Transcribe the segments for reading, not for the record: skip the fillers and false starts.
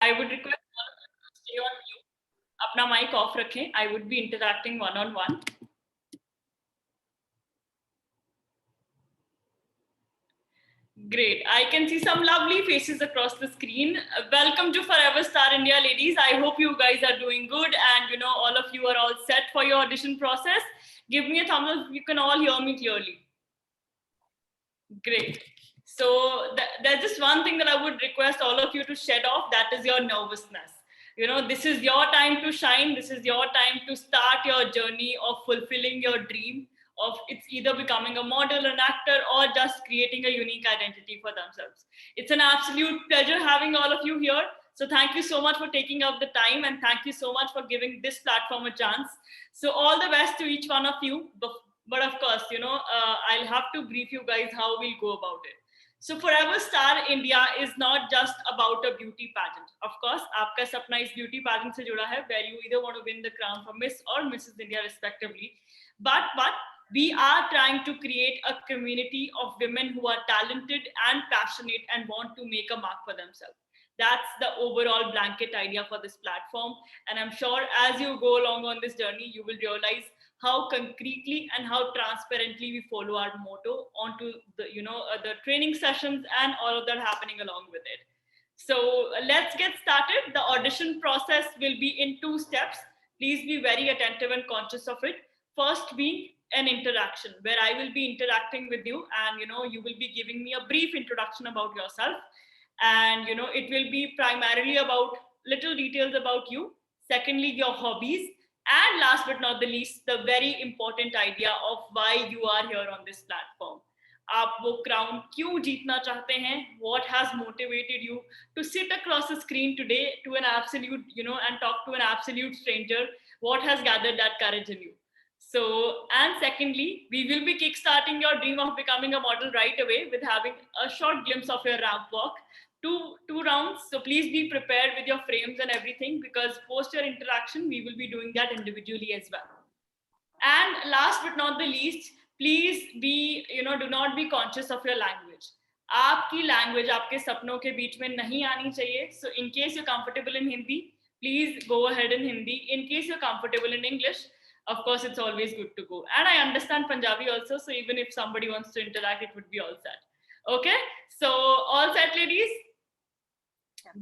I would request all of you to stay on mute. अपना mic off रखें. I would be interacting one-on-one. Great. I can see some lovely faces across the screen. Welcome to Forever Star India, ladies. I hope you guys are doing good and all of you are all set for your audition process. Give me a thumbs up if you can all hear me clearly. Great. So there's just one thing that I would request all of you to shed off, that is your nervousness. This is your time to shine. This is your time to start your journey of fulfilling your dream of it's either becoming a model, an actor, or just creating a unique identity for themselves. It's an absolute pleasure having all of you here. So thank you so much for taking up the time, and thank you so much for giving this platform a chance. So all the best to each one of you. But of course, I'll have to brief you guys how we'll go about it. So Forever Star India is not just about a beauty pageant. Of course, आपका सपना इस beauty pageant से जुड़ा है, where you either want to win the crown for Miss or Mrs. India respectively. But we are trying to create a community of women who are talented and passionate and want to make a mark for themselves. That's the overall blanket idea for this platform. And I'm sure as you go along on this journey, you will realize how concretely and how transparently we follow our motto onto the training sessions and all of that happening along with it. So let's get started. The audition process will be in 2 steps. Please be very attentive and conscious of it. First being an interaction, where I will be interacting with you, and you will be giving me a brief introduction about yourself, and it will be primarily about little details about you. Secondly, your hobbies, and last but not the least, the very important idea of why you are here on this platform. आप वो crown क्यों जीतना चाहते हैं? What has motivated you to sit across the screen today to an absolute, and talk to an absolute stranger? What has gathered that courage in you? So, and secondly, we will be kickstarting your dream of becoming a model right away with having a short glimpse of your ramp walk. Two rounds. So please be prepared with your frames and everything, because post your interaction, we will be doing that individually as well. And last but not the least, please be, do not be conscious of your language. आपकी language आपके सपनों के बीच में नहीं आनी चाहिए. So in case you're comfortable in Hindi, please go ahead in Hindi. In case you're comfortable in English, of course, it's always good to go. And I understand Punjabi also, so even if somebody wants to interact, it would be all set. Okay, so all set, ladies?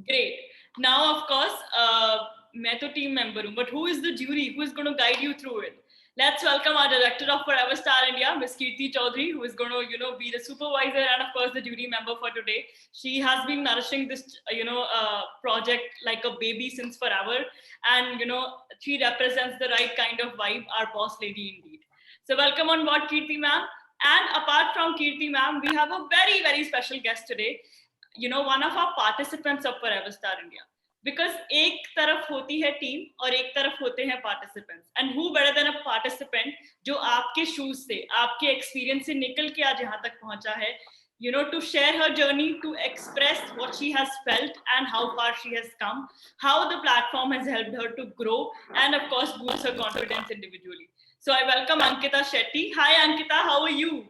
Great. Now, of course, मैं तो team member हूँ, but who is the jury? Who is going to guide you through it? Let's welcome our director of Forever Star India, Ms. Kirti Chaudhary, who is going to, be the supervisor and, of course, the jury member for today. She has been nourishing this, project like a baby since forever. And, she represents the right kind of vibe, our boss lady indeed. So welcome on board, Kirti ma'am. And apart from Kirti ma'am, we have a very, very special guest today. One of our participants of Forever Star India. Because एक तरफ होती है team और एक तरफ होते हैं participants. And who better than a participant जो आपके shoes से, आपके experience से निकल के आज यहाँ तक पहुँचा है, to share her journey, to express what she has felt and how far she has come, how the platform has helped her to grow, and of course boost her confidence individually. So I welcome Ankita Shetty. Hi Ankita, how are you?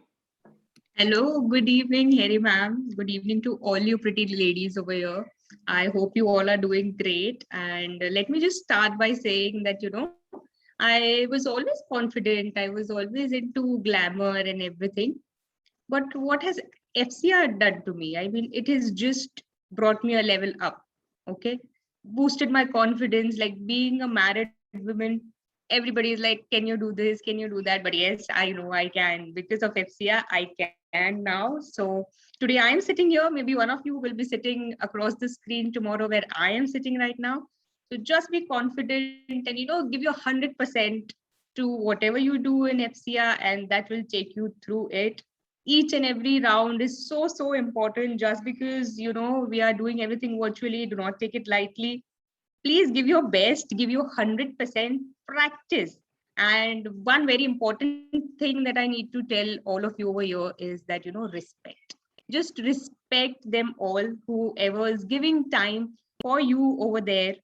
Hello, good evening, Harry ma'am. Good evening to all you pretty ladies over here. I hope you all are doing great. And let me just start by saying that, I was always confident. I was always into glamour and everything. But what has FCR done to me? I mean, it has just brought me a level up, okay? Boosted my confidence, like being a married woman. Everybody is like, can you do this? Can you do that? But yes, I know I can. Because of FCR, I can now. So today I am sitting here. Maybe one of you will be sitting across the screen tomorrow where I am sitting right now. So just be confident and, give your 100% to whatever you do in FCR, and that will take you through it. Each and every round is so important. Just because, we are doing everything virtually, do not take it lightly. Please give your best, give your 100% practice. And one very important thing that I need to tell all of you over here is that, respect. Just respect them all, whoever is giving time for you over there.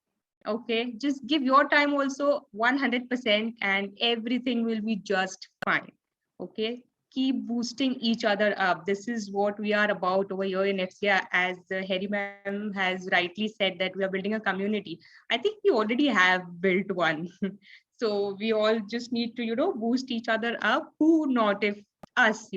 Okay, just give your time also 100%, and everything will be just fine. Okay, keep boosting each other up. This is what we are about over here in FCI. As Harry ma'am has rightly said, that we are building a community. I think we already have built one. So we all just need to, boost each other up. Who not if us,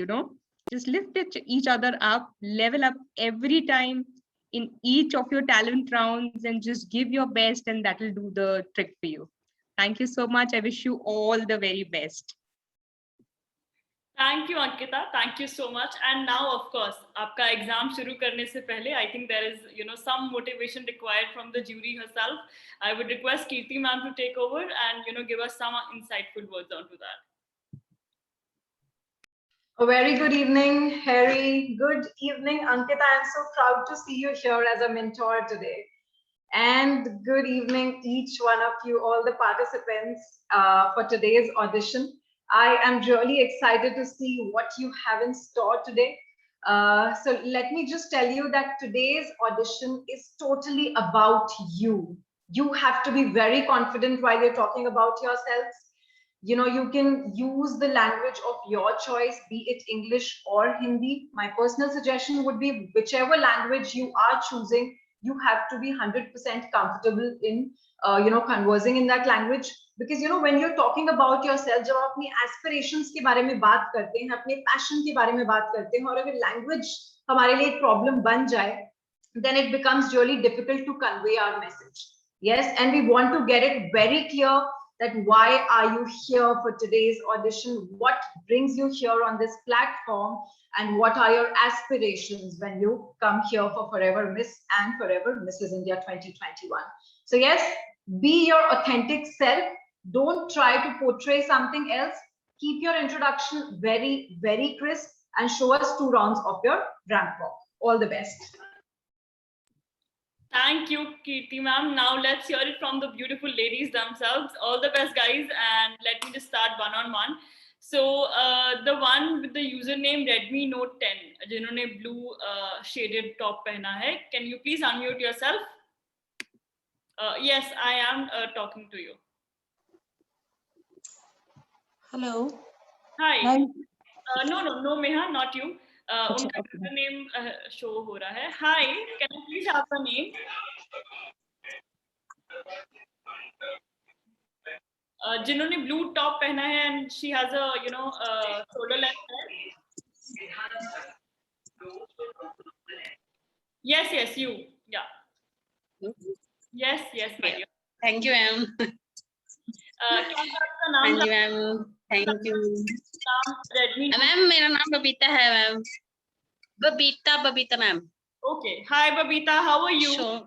just lift each other up, level up every time in each of your talent rounds, and just give your best, and that will do the trick for you. Thank you so much. I wish you all the very best. Thank you, Ankita. Thank you so much. And now, of course, आपका exam शुरू करने से पहले, I think there is, some motivation required from the jury herself. I would request Kirti ma'am to take over and, give us some insightful words onto that. A very good evening, Harry. Good evening, Ankita. I'm so proud to see you here as a mentor today. And good evening, each one of you, all the participants for today's audition. I am really excited to see what you have in store today. So let me just tell you that today's audition is totally about you. You have to be very confident while you're talking about yourselves. You can use the language of your choice, be it English or Hindi. My personal suggestion would be whichever language you are choosing, you have to be 100% comfortable in, conversing in that language. Because, when you're talking about yourself, जब आप अपनी aspirations के बारे में बात करते हैं, अपने passion के बारे में बात करते हैं, और अगर language हमारे लिए एक problem बन जाए, then it becomes really difficult to convey our message. Yes, and we want to get it very clear that why are you here for today's audition? What brings you here on this platform? And what are your aspirations when you come here for Forever Miss and Forever Mrs. India 2021? So yes, be your authentic self. Don't try to portray something else. Keep your introduction very, very crisp and show us 2 rounds of your ramp walk. All the best. Thank you, Kirti ma'am. Now let's hear it from the beautiful ladies themselves. All the best, guys. And let me just start one-on-one. So the one with the username Redmi Note 10, जिन्होंने blue shaded top पहना है, can you please unmute yourself? Yes, I am talking to you. Hello. Hi. No, Meha, not you. उनका okay. username show हो रहा है. Hi, can I please have the name? जिन्होंने blue top पहना है and she has a shoulder length hair. Yes, you. Yeah. Yes, my dear. Thank you, ma'am. हाँ जी ma'am, thank you Redmi. Ma'am, मेरा नाम बबीता है ma'am. Babita ma'am. Okay. Hi, Babita. How are you? Sure.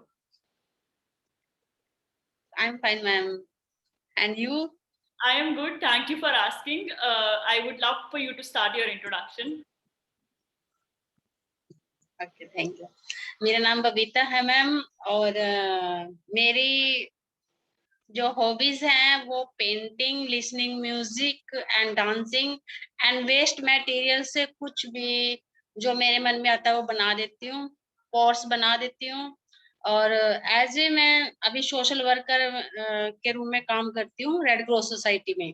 I'm fine, ma'am. And you? I am good. Thank you for asking. I would love for you to start your introduction. Okay, thank you. मेरा नाम बबीता है ma'am, और मेरी जो hobbies हैं वो painting, listening music and dancing and waste material से कुछ भी जो मेरे मन में आता है वो बना देती हूँ, कोर्स बना देती हूँ. और एज ए मैं अभी सोशल वर्कर के रूप में काम करती हूँ रेड क्रॉस सोसाइटी में.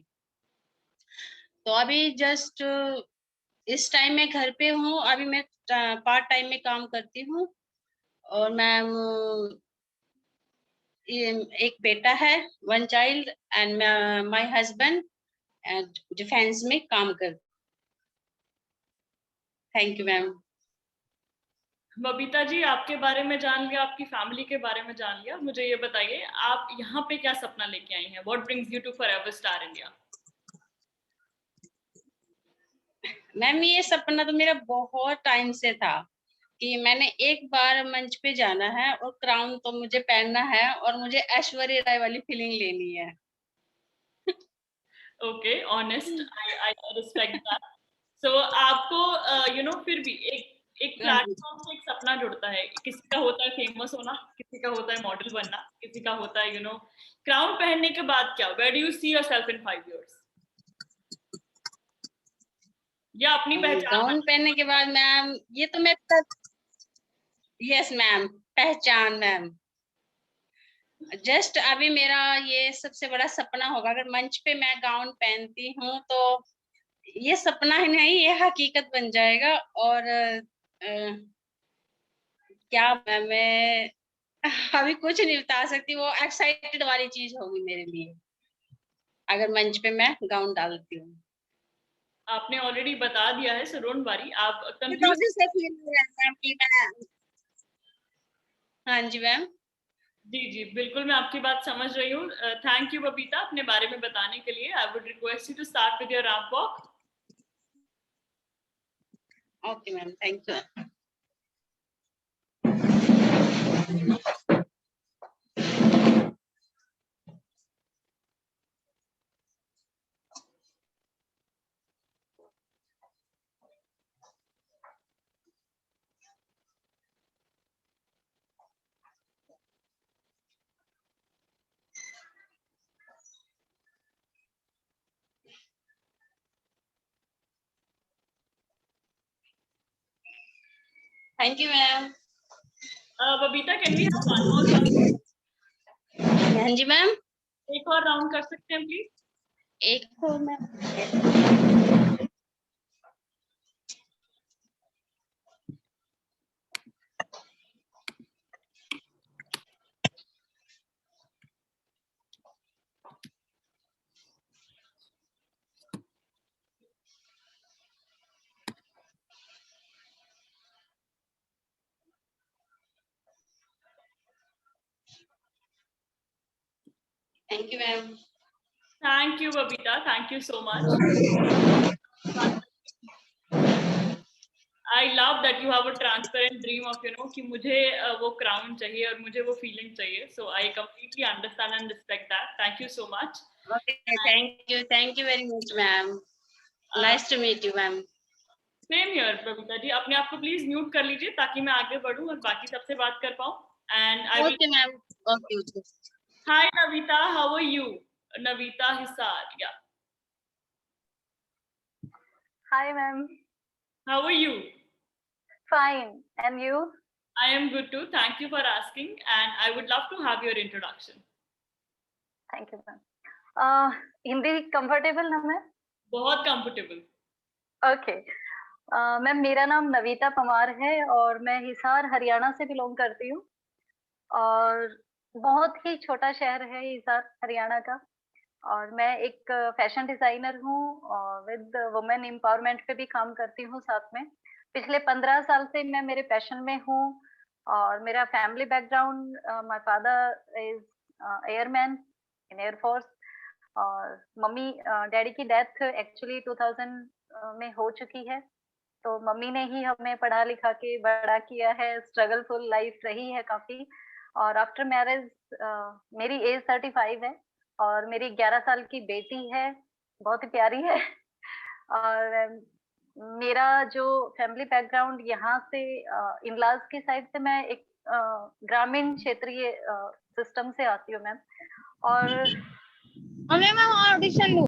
तो अभी जस्ट इस टाइम में घर पे हूँ. अभी मैं पार्ट टाइम में काम करती हूँ. और मैम एक बेटा है, 1 child, and my husband and defence में काम कर. Thank you ma'am. Babita ji, आपके बारे में जान लिया, आपकी फैमिली के बारे में जान लिया. मुझे ये बताइए, आप यहाँ पे क्या सपना लेके आई हैं? What brings you to Forever Star India? Ma'am, ये सपना तो मेरा बहुत टाइम से था कि मैंने एक बार मंच पे जाना है और क्राउन तो मुझे पहनना है और मुझे ऐश्वर्या राय वाली फीलिंग लेनी है. Okay, honest. I respect that. So आपको फिर भी एक प्लेटफॉर्म से एक सपना जुड़ता है. किसी का होता है फेमस होना, किसी का होता है मॉडल बनना, किसी का होता है क्राउन पहनने के बाद क्या? Where do you see yourself in 5 years? या अपनी पहचान? गाउन पहनने के बाद मैम, ये तो मैं यस मैम, पहचान मैम. जस्ट अभी मेरा ये सबसे बड़ा सपना होगा, अगर मंच पे मैं गाउन पहनती हूँ तो ये सपना ही नहीं, ये हकीकत बन जाएगा। और क्या मैं अभी कुछ नहीं बता सकती, वो एक्साइटेड वाली चीज होगी मेरे लिए अगर मंच पे मैं गाउन डालती हूँ। आपने ऑलरेडी बता दिया है, सो डोंट वरी। आप तो कंफ्यूज। अभी से फील हो रहा है कि मैं, हाँ जी मैम। जी जी, बिल्कुल मैं आपकी बात समझ रही हूँ। थैंक यू बबीता अपने बारे में बताने के लिए। I would request you to start with your ramp walk. Okay ma'am, thank you. Thank you ma'am. Babita, can we have one more round? हाँ जी मैम। एक और राउंड कर सकते हैं प्लीज? एक तो ma'am, thank you ma'am. Thank you Babita, thank you so much. I love that you have a transparent dream of कि मुझे वो क्राउन चाहिए और मुझे वो फीलिंग चाहिए। So I completely understand and respect that. Thank you so much. Okay, thank you very much ma'am. Nice to meet you ma'am. Same here Babita ji. अपने आप को प्लीज म्यूट कर लीजिए ताकि मैं आगे बढ़ूं और बाकी सबसे बात कर पाऊं। And I will. Okay ma'am, okay okay. Hi Navita, how are you? Navita Hisar, yeah. Hi, ma'am. How are you? Fine. And you? I am good too. Thank you for asking, and I would love to have your introduction. Thank you, ma'am. Hindi comfortable ना ma'am? बहुत comfortable. Okay. Ma'am, मेरा नाम नविता पवार है और मैं हिसार हरियाणा से belong करती हूँ। और बहुत ही छोटा शहर है हिसार हरियाणा का। और मैं एक फैशन डिजाइनर हूँ और विद वुमेन एम्पावरमेंट पे भी काम करती हूँ साथ में। पिछले 15 साल से मैं मेरे पैशन में हूँ। और मेरा family background, my father is airman in air force. और मम्मी डैडी की डेथ एक्चुअली 2000 में हो चुकी है। तो मम्मी ने ही हमें पढ़ा लिखा के बड़ा किया है। स्ट्रगलफुल लाइफ रही है काफी। और आफ्टर मैरिज मेरी एज 35 है और मेरी 11 साल की बेटी है, बहुत ही प्यारी है। और मेरा जो फैमिली बैकग्राउंड यहाँ से, इन-लॉज की साइड से मैं एक ग्रामीण क्षेत्रीय सिस्टम से आती हूँ मैम। और मैम ऑडिशन लूं?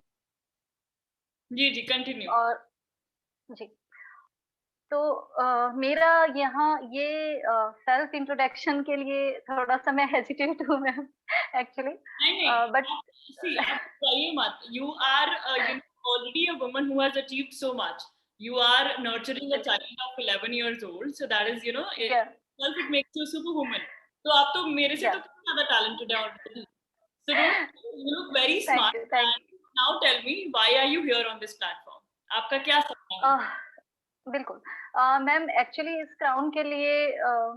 जी जी, कंटिन्यू। और जी, तो मेरा यहाँ ये सेल्फ इंट्रोडक्शन के लिए थोड़ा सा मैं हेजिटेट हूँ मैम एक्चुअली। नहीं नहीं, बट see, आप जाइए मत। You are already a woman who has achieved so much. You are nurturing a child of 11 years old, so that is, या itself it makes you a superwoman. तो आप तो मेरे से या तो कितना ज़्यादा talented है already. So don't, you look very smart. Thank And now tell me, why are you here on this platform? आपका क्या सपना है? बिल्कुल। मैम, एक्चुअली इस क्राउन के लिए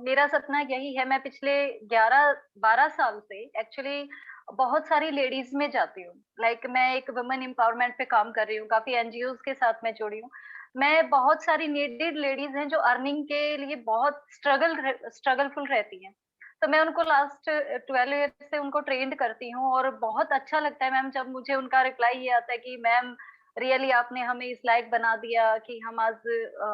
मेरा सपना यही है। मैं पिछले 11-12 साल से एक्चुअली बहुत सारी लेडीज में जाती हूँ। लाइक मैं एक वुमेन एम्पावरमेंट पे काम कर रही हूँ, काफी एनजीओज के साथ मैं जुड़ी हूँ। मैं बहुत सारी नीडेड लेडीज हैं जो अर्निंग के लिए बहुत स्ट्रगलफुल रहती हैं। तो मैं उनको लास्ट 12 ईयर से उनको ट्रेंड करती हूँ और बहुत अच्छा लगता है मैम जब मुझे उनका रिप्लाई ये आता है कि मैम रियली आपने हमें इस लायक बना दिया कि हम आज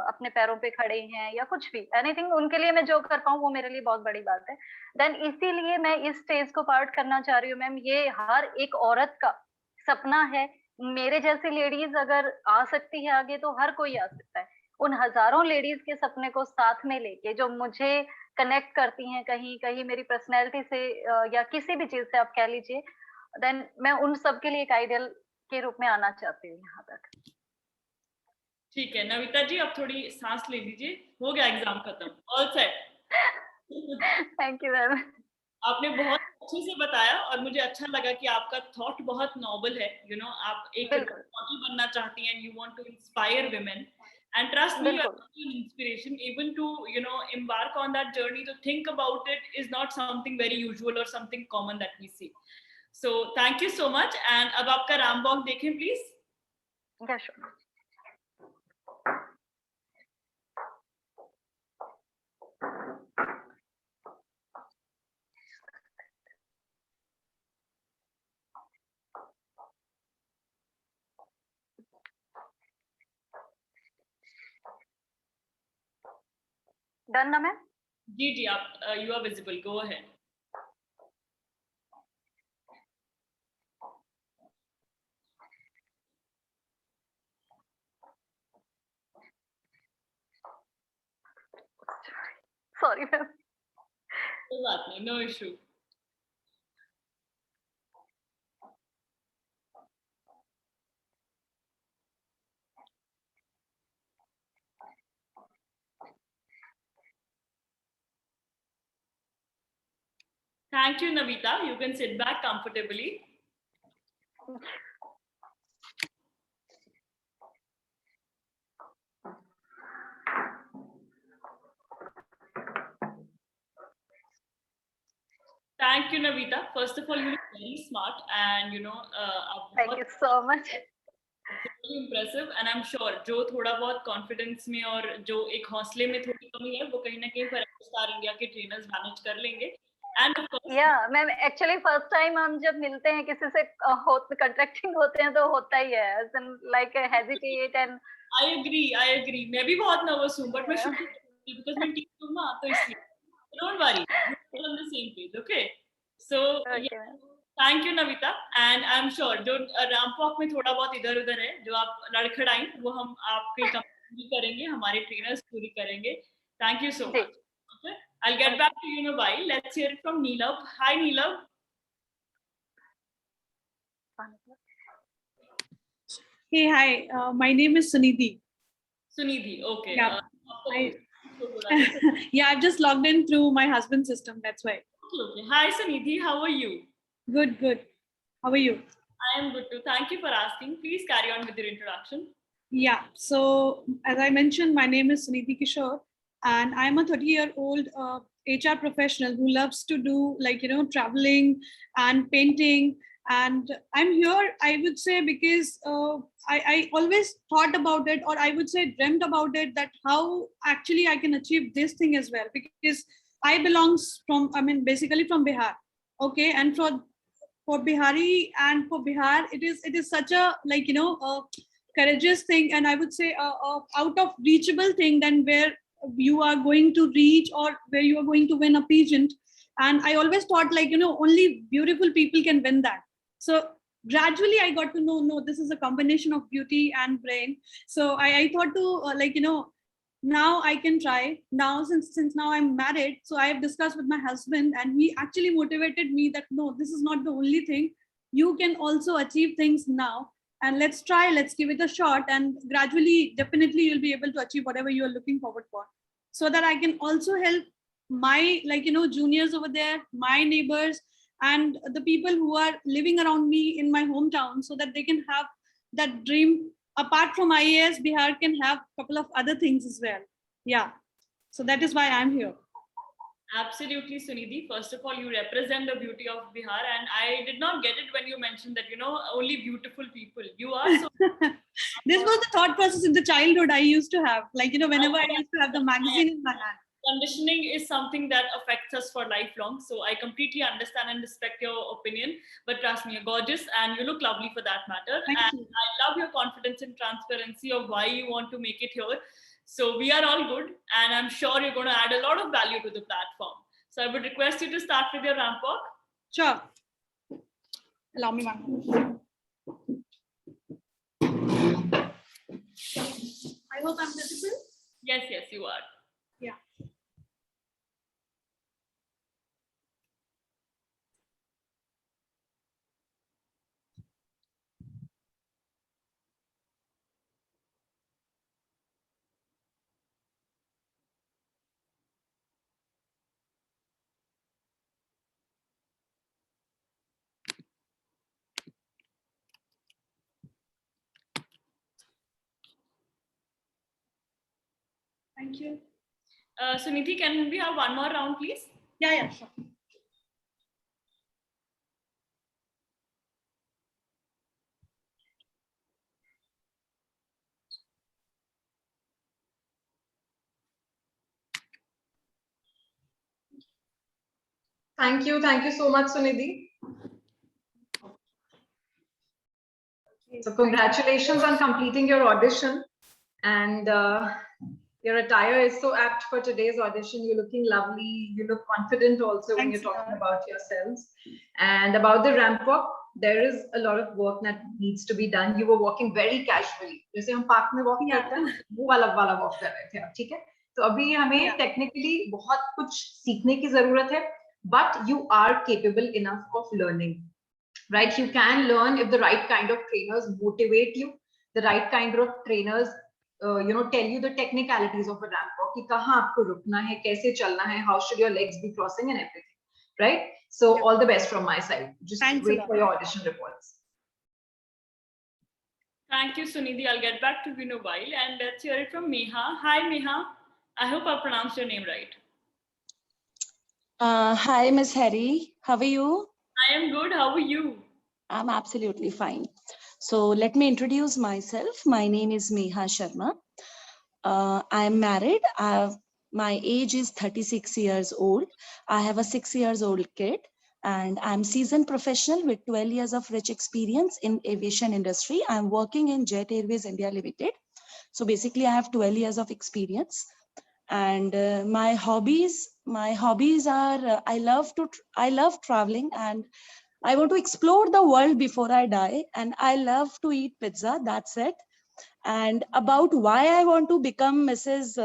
अपने पैरों पे खड़े हैं, या कुछ भी एनीथिंग उनके लिए मैं जो कर पाऊँ वो मेरे लिए बहुत बड़ी बात है। देन इसीलिए मैं इस स्टेज को पार्ट करना चाह रही हूँ मैम। ये हर एक औरत का सपना है। मेरे जैसी लेडीज अगर आ सकती है आगे तो हर कोई आ सकता है। उन हजारों लेडीज के सपने को साथ में लेके जो मुझे कनेक्ट करती हैं कहीं कहीं मेरी पर्सनैलिटी से, या किसी भी चीज से आप कह लीजिए, देन मैं उन सब के लिए एक आइडियल के रूप में आना चाहती हूँ यहाँ तक। ठीक है नविता जी, अब थोड़ी सांस ले लीजिए, हो गया एग्जाम खत्म, all set. Thank you ma'am. आपने बहुत अच्छे से बताया और मुझे अच्छा लगा कि आपका थॉट बहुत नोबल है, आप एक बिल्कुल मॉडल बनना चाहती हैं, you want to inspire women, and trust me, you are बिल्कुल an inspiration even to embark on that journey. To think about it is not something very usual or something common that we see. So thank you so much, and अब आपका ramp walk देखें please. Yeah sure. Done ना ma'am? जी जी, आप you are visible, go ahead. Sorry ma'am. कोई बात नहीं, no issue. Thank you, Navita. You can sit back comfortably. Thank you, Navita. First of all, you look very smart, and thank you so much. very impressive. And I'm sure जो थोड़ा बहुत confidence में और जो एक हौसले में थोड़ी कमी है, वो कहीं ना कहीं फॉरेवर स्टार इंडिया के ट्रेनर्स मैनेज कर लेंगे। एंड ऑफ कोर्स या मैम एक्चुअली फर्स्ट टाइम हम जब मिलते हैं किसी से कंट्रैक्टिंग होते हैं तो होता ही है like hesitate and I agree, मैं भी बहुत नर्वस हूँ, बट मैं शुरू बिकॉज मैं टीम हूँ ना, तो इसलिए don't worry, we are on the same page, okay? So okay ma'am. Thank you Navita, and I am sure जो रैंप वॉक में थोड़ा बहुत इधर उधर है, जो आप लड़खड़ाई, वो हम आपके कंपनी करेंगे, हमारे ट्रेनर्स पूरी करेंगे। थैंक यू सो जी much. Okay, I'll get back to you in a while. Let's hear it from Neelav. Hi, Neelav. Hey, hi. My name is Sunidhi. Sunidhi, okay. Yeah. Okay, Yeah, I've just logged in through my husband's system. That's why. okay. Hi, Sunidhi. How are you? Good, good. How are you? I am good too. Thank you for asking. Please carry on with your introduction. Yeah. So, as I mentioned, my name is Sunidhi Kishore, and I'm a 30-year-old HR professional who loves to do traveling and painting. And I'm here, I would say, because I always thought about it, or I would say dreamt about it, that how actually I can achieve this thing as well. Because I belongs from, basically from Bihar. Okay. And for Bihari and for Bihar, it is such a courageous thing, and I would say out of reachable thing than where you are going to reach or where you are going to win a pageant. And I always thought only beautiful people can win that. So gradually I got to know, no, this is a combination of beauty and brain. So I thought to now I can try. Now since now I'm married, so I have discussed with my husband, and he actually motivated me that no, this is not the only thing. You can also achieve things now, and let's try, let's give it a shot, and gradually definitely you'll be able to achieve whatever you are looking forward for, so that I can also help my juniors over there, my neighbors, and the people who are living around me in my hometown, so that they can have that dream. Apart from IAS, Bihar can have a couple of other things as well. Yeah, so that is why I'm here. Absolutely, Sunidhi. First of all, you represent the beauty of Bihar, and I did not get it when you mentioned that only beautiful people. You are so. This was the thought process in the childhood I used to have. Whenever I used to have the magazine in my hand. Conditioning is something that affects us for lifelong. So I completely understand and respect your opinion. But trust me, you're gorgeous and you look lovely for that matter. Thank and you. I love your confidence and transparency of why you want to make it here. So we are all good, and I'm sure you're going to add a lot of value to the platform. So I would request you to start with your ramp walk. Sure. Allow me 1 minute. I hope I'm visible. Yes, you are. Yeah. Thank you. Sunidhi, can we have one more round, please? Yeah, sure. Thank you so much, Sunidhi. So congratulations on completing your audition, and your attire is so apt for today's audition. You're looking lovely. You look confident also when Thanks you're a talking lot. about yourselves. And about the ramp walk, there is a lot of work that needs to be done. You were walking very casually. जैसे हम park में walk Yeah. करते हैं, वो वाला walk कर रहे थे आप, ठीक है? तो अभी हमें Yeah. technically बहुत कुछ सीखने की जरूरत है, but you are capable enough of learning. Right, you can learn if the right kind of trainers motivate you, the right kind of trainers tell you the technicalities of a ramp walk, कि कहाँ आपको रुकना है, कैसे चलना है, how should your legs be crossing and everything, right? So Yeah. all the best from my side. Just Thanks a wait lot. for your audition reports. Thank you, Sunidhi. I'll get back to you in a while, and let's hear it from Meha. Hi, Meha. I hope I pronounced your name right. Hi, Miss Harry. How are you? I am good. How are you? I'm absolutely fine. So let me introduce myself. My name is Meha Sharma. I am married. My age is 36 years old. I have a 6 years old kid, and I'm seasoned professional with 12 years of rich experience in aviation industry. I'm working in Jet Airways India Limited. So basically I have 12 years of experience. And my hobbies are I love traveling, and I want to explore the world before I die, and I love to eat pizza. That's it. And about why I want to become Mrs.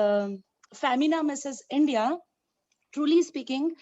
Femina, Mrs. India, truly speaking,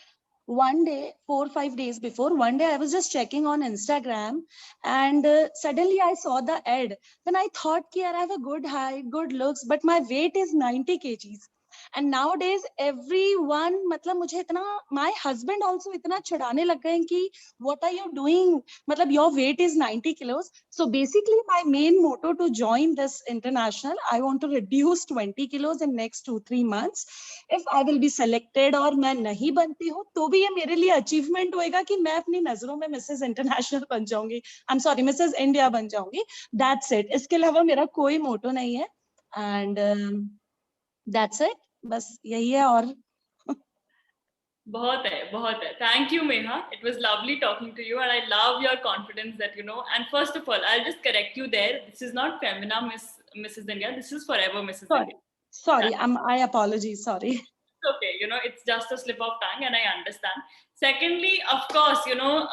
one day, 4 or 5 days before, one day I was just checking on Instagram, and suddenly I saw the ad. Then I thought, I have a good height, good looks, but my weight is 90 kgs. And nowadays everyone, मतलब मुझे इतना, my husband also इतना चिढ़ाने लग गए कि what are you doing, मतलब your weight is 90 kilos. So basically my main motto to join this international, I want to reduce 20 kilos in next 2-3 months. If I will be selected और मैं नहीं बनती हूँ तो भी ये मेरे लिए achievement होएगा कि मैं अपनी नजरों में Mrs. International बन जाऊंगी, I'm sorry Mrs. India बन जाऊंगी. That's it. इसके अलावा मेरा कोई motto नहीं है. And that's it. बस यही है. और बहुत है. Thank you, Meha. It was lovely talking to you, and I love your confidence that you know. And first of all, I'll just correct you there. This is not Femina Mrs. India. This is forever Mrs. India. Sorry, I apologize. Sorry. Okay, you know, it's just a slip of tongue, and I understand. Secondly, of course, you know,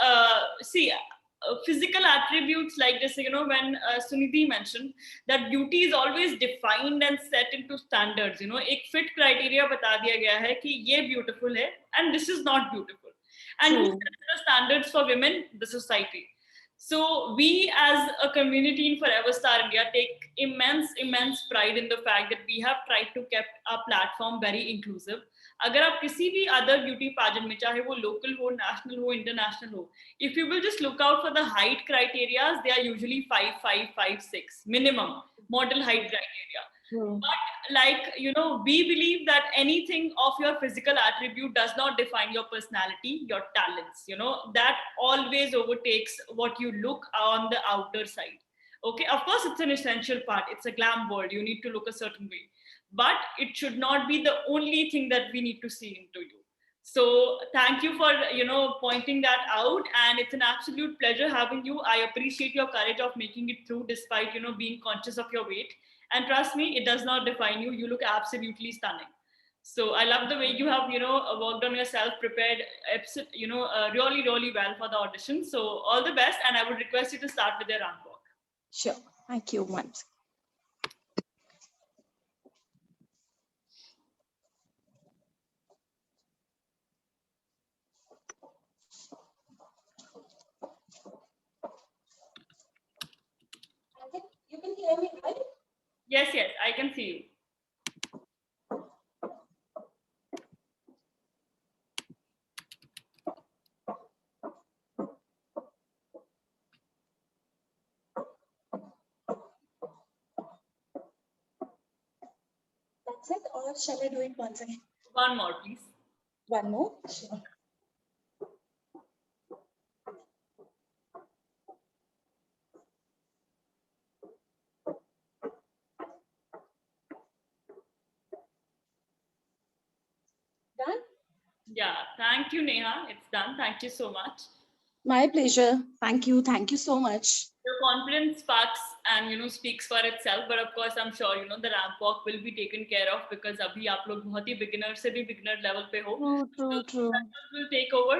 physical attributes like this, you know, when Sunidhi mentioned that beauty is always defined and set into standards, you know, एक fit criteria बता दिया गया है कि ये beautiful है and this is not beautiful. And who sets the standards for women? The society. So we as a community in Forever Star India take immense pride in the fact that we have tried to keep our platform very inclusive. अगर आप किसी भी other beauty pageant में, चाहे वो local हो, national हो, international हो, if you will just look out for the height criteria, they are usually 5'5", 5'6" minimum model height criteria. But like, you know, we believe that anything of your physical attribute does not define your personality, your talents, you know, that always overtakes what you look on the outer side. Okay, of course, it's an essential part. It's a glam world. You need to look a certain way, but it should not be the only thing that we need to see into you. So thank you for, you know, pointing that out, and it's an absolute pleasure having you. I appreciate your courage of making it through despite, you know, being conscious of your weight. And trust me, it does not define you. You look absolutely stunning. So I love the way you have, you know, worked on yourself, prepared, you know, really well for the audition. So all the best, and I would request you to start with your ramp walk. Sure. Thank you once. You can hear me, right? Yes, I can see you. That's it, or shall I do it once again? One more, please. One more. Sure. Done? Yeah, thank you, Neha. It's done. Thank you so much. My pleasure. Thank you. Thank you so much. Your confidence sparks and speaks for itself. But of course, I'm sure the ramp walk will be taken care of because अभी आप लोग बहुत ही beginner से भी beginner level पे हो. True. Will take over,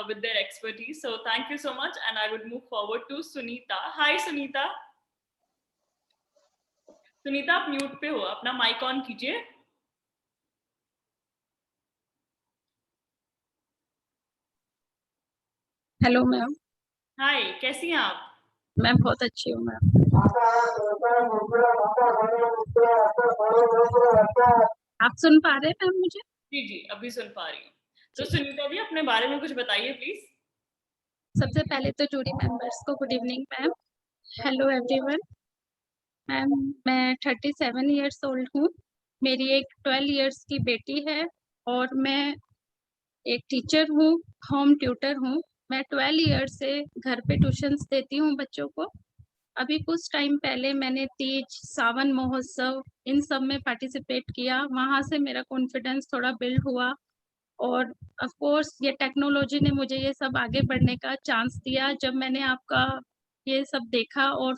with their expertise. So thank you so much, and I would move forward to Sunita. Hi, Sunita. Sunita, आप mute पे हो. अपना mic on कीजिए. Hello ma'am. Hi, कैसी हैं आप? मैं बहुत अच्छी हूँ मैम. आप सुन पा रहे हैं मैम मुझे? जी जी, अभी सुन पा रही हूँ. तो सुनीता जी, अपने बारे में कुछ बताइए प्लीज. सबसे पहले तो जूरी मेंबर्स को good evening ma'am. Hello everyone. Ma'am, मैं 37 इयर्स ओल्ड हूँ. मेरी एक 12 इयर्स की बेटी है और मैं एक टीचर हूँ, होम ट्यूटर हूँ. मैं 12 इयर्स से घर पे ट्यूशंस देती हूँ बच्चों को. अभी कुछ टाइम पहले मैंने तीज, सावन महोत्सव इन सब में पार्टिसिपेट किया. वहाँ से मेरा कॉन्फिडेंस थोड़ा बिल्ड हुआ और ऑफ कोर्स ये टेक्नोलॉजी ने मुझे ये सब आगे बढ़ने का चांस दिया. जब मैंने आपका ये सब देखा और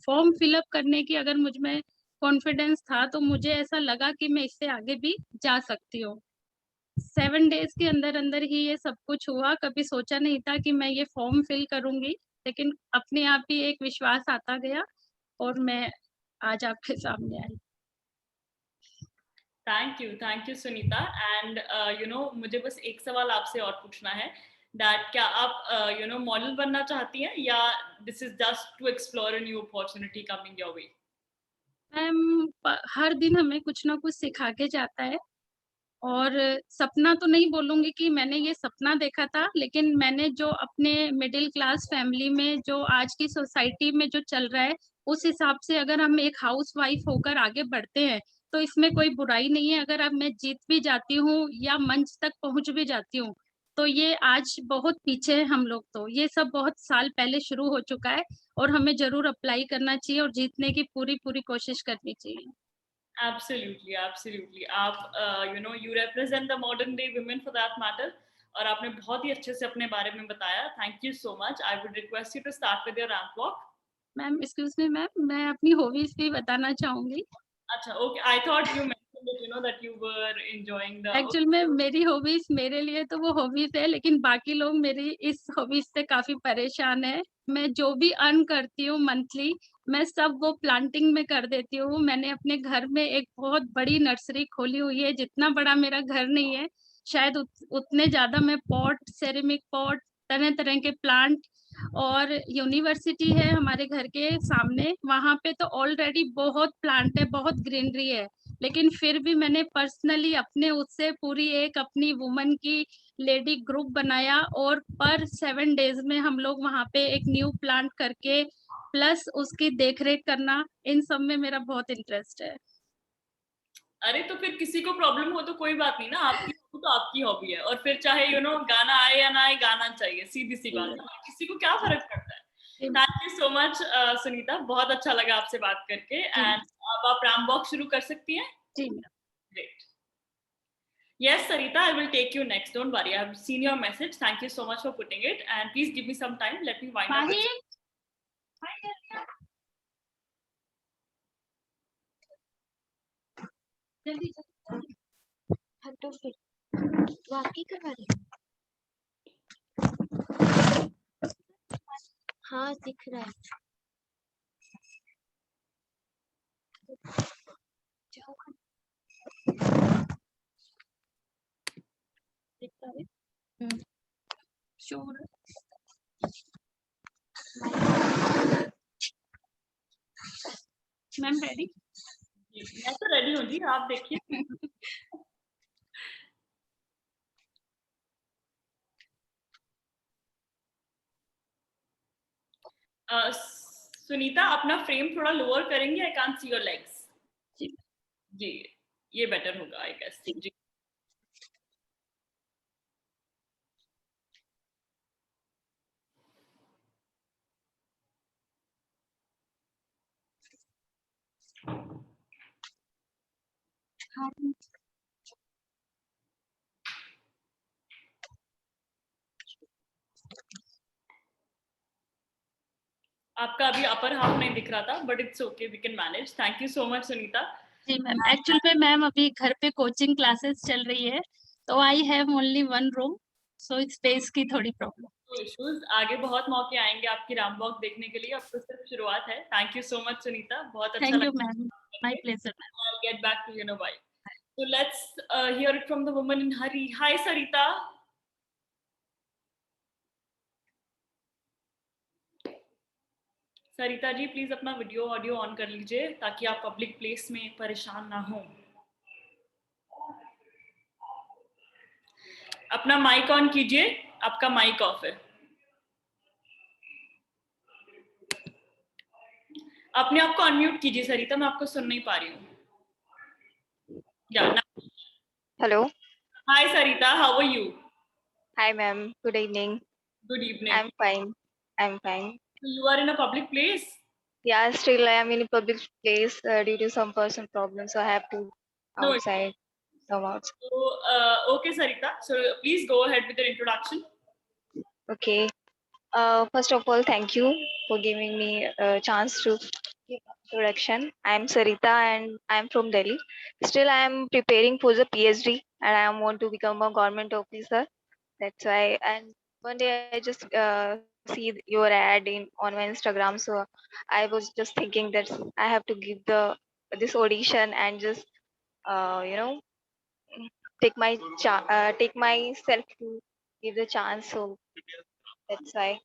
फॉर्म फिलअप करने की अगर मुझ में कॉन्फिडेंस था तो मुझे ऐसा लगा कि मैं इससे आगे भी जा सकती हूँ. 7 डेज के अंदर अंदर ही ये सब कुछ हुआ. कभी सोचा नहीं था कि मैं ये फॉर्म फिल करूंगी, लेकिन अपने आप ही एक विश्वास आता गया और मैं आज आपके सामने आई. Thank you Sunita. एंड मुझे बस एक सवाल आपसे और पूछना है that क्या आप मॉडल बनना चाहती हैं या this is just to explore a new opportunity coming your way? Ma'am, हर दिन हमें कुछ ना कुछ सिखा के जाता है और सपना तो नहीं बोलूंगी कि मैंने ये सपना देखा था, लेकिन मैंने जो अपने मिडिल क्लास फैमिली में जो आज की सोसाइटी में जो चल रहा है उस हिसाब से अगर हम एक हाउस वाइफ होकर आगे बढ़ते हैं तो इसमें कोई बुराई नहीं है. अगर अब मैं जीत भी जाती हूँ या मंच तक पहुंच भी जाती हूँ तो ये आज बहुत पीछे है हम लोग. तो ये सब बहुत साल पहले शुरू हो चुका है और हमें जरूर अप्लाई करना चाहिए और जीतने की पूरी कोशिश करनी चाहिए. Absolutely. आप you represent the modern day women for that matter. और आपने बहुत ही अच्छे से अपने बारे में बताया. Thank you so much. I would request you to start with your ramp walk. Ma'am excuse me ma'am, मैं अपनी हॉबीज भी बताना चाहूंगी. अच्छा, okay. I thought you mentioned it, that you were enjoying the. Actual में मेरी hobbies मेरे लिए तो वो हॉबीज है, लेकिन बाकी लोग मेरी इस हॉबीज से काफी परेशान है. मैं जो भी अर्न करती हूँ मंथली, मैं सब वो प्लांटिंग में कर देती हूँ. मैंने अपने घर में एक बहुत बड़ी नर्सरी खोली हुई है. जितना बड़ा मेरा घर नहीं है, शायद उतने ज्यादा मैं पॉट, सेरेमिक पॉट, तरह तरह के प्लांट, और यूनिवर्सिटी है हमारे घर के सामने, वहां पे तो ऑलरेडी बहुत प्लांट है, बहुत ग्रीनरी है. लेकिन फिर भी मैंने पर्सनली अपने उससे पूरी एक अपनी वुमन की लेडी ग्रुप बनाया और पर 7 डेज में हम लोग वहां पे एक न्यू प्लांट करके प्लस उसकी देखरेख करना, इन सब में मेरा बहुत इंटरेस्ट है. अरे तो फिर किसी को प्रॉब्लम हो तो कोई बात नहीं ना. आपकी हॉबी तो आपकी हॉबी है और फिर चाहे गाना आए या ना आए, गाना चाहिए. सीधी सी बात है, किसी को क्या फर्क पड़ता है. Thank you so much Sunita. बहुत अच्छा लगा आपसे बात करके. एंड अब आप राम वॉक शुरू कर सकती हैं. जी. Great. Yes, Sarita, I will take you next. Don't worry. I have seen your message. Thank you so much for putting it. And please give me some time. Let me wind up. जल्दी हटो फिर, वाकई करवा रही. हाँ दिख रहा है. दिखता है. श्योर. Ma'am ready? मैं तो रेडी हूँ जी, आप देखिए. सुनीता, अपना फ्रेम थोड़ा लोअर करेंगे. I can't see your legs. जी. ये बेटर होगा आई गेस जी. आपका अभी अपर हाफ नहीं दिख रहा था, but it's okay, we can manage. Thank you so much Sunita. जी मैम, एक्चुअल में मैम अभी घर पे कोचिंग क्लासेस चल रही है, तो I have only one room, so space की थोड़ी प्रॉब्लम. No issues. आगे बहुत मौके आएंगे आपकी रैम वॉक देखने के लिए, अब तो सिर्फ शुरुआत है. Thank you so much Sunita, बहुत अच्छा थैंक यू लगा. Ma'am, my pleasure ma'am. I'll get back to you in a while. So let's hear it from the woman in hurry. Hi Sarita. Sarita ji please अपना वीडियो ऑडियो ऑन कर लीजिए ताकि आप public place में परेशान ना हो. अपना माइक ऑन कीजिए, आपका माइक ऑफ है. अपने आप को अनम्यूट कीजिए सरिता, मैं आपको सुन नहीं पा रही हूँ. Hello. Hi Sarita, how are you? Hi, ma'am. Good evening. Good evening. I'm fine. I'm fine. So you are in a public place? Yeah, still I am in a public place due to some personal problems, so I have to No. outside. Come out. So, okay Sarita, so please go ahead with your introduction. Okay. First of all, thank you for giving me a chance to give introduction. I'm Sarita and I'm from Delhi. Still, I am preparing for the PhD and I want to become a government officer. That's why. And one day I just see your ad in on my Instagram, so I was just thinking that I have to give this audition and just you know take myself to give the chance. So that's why.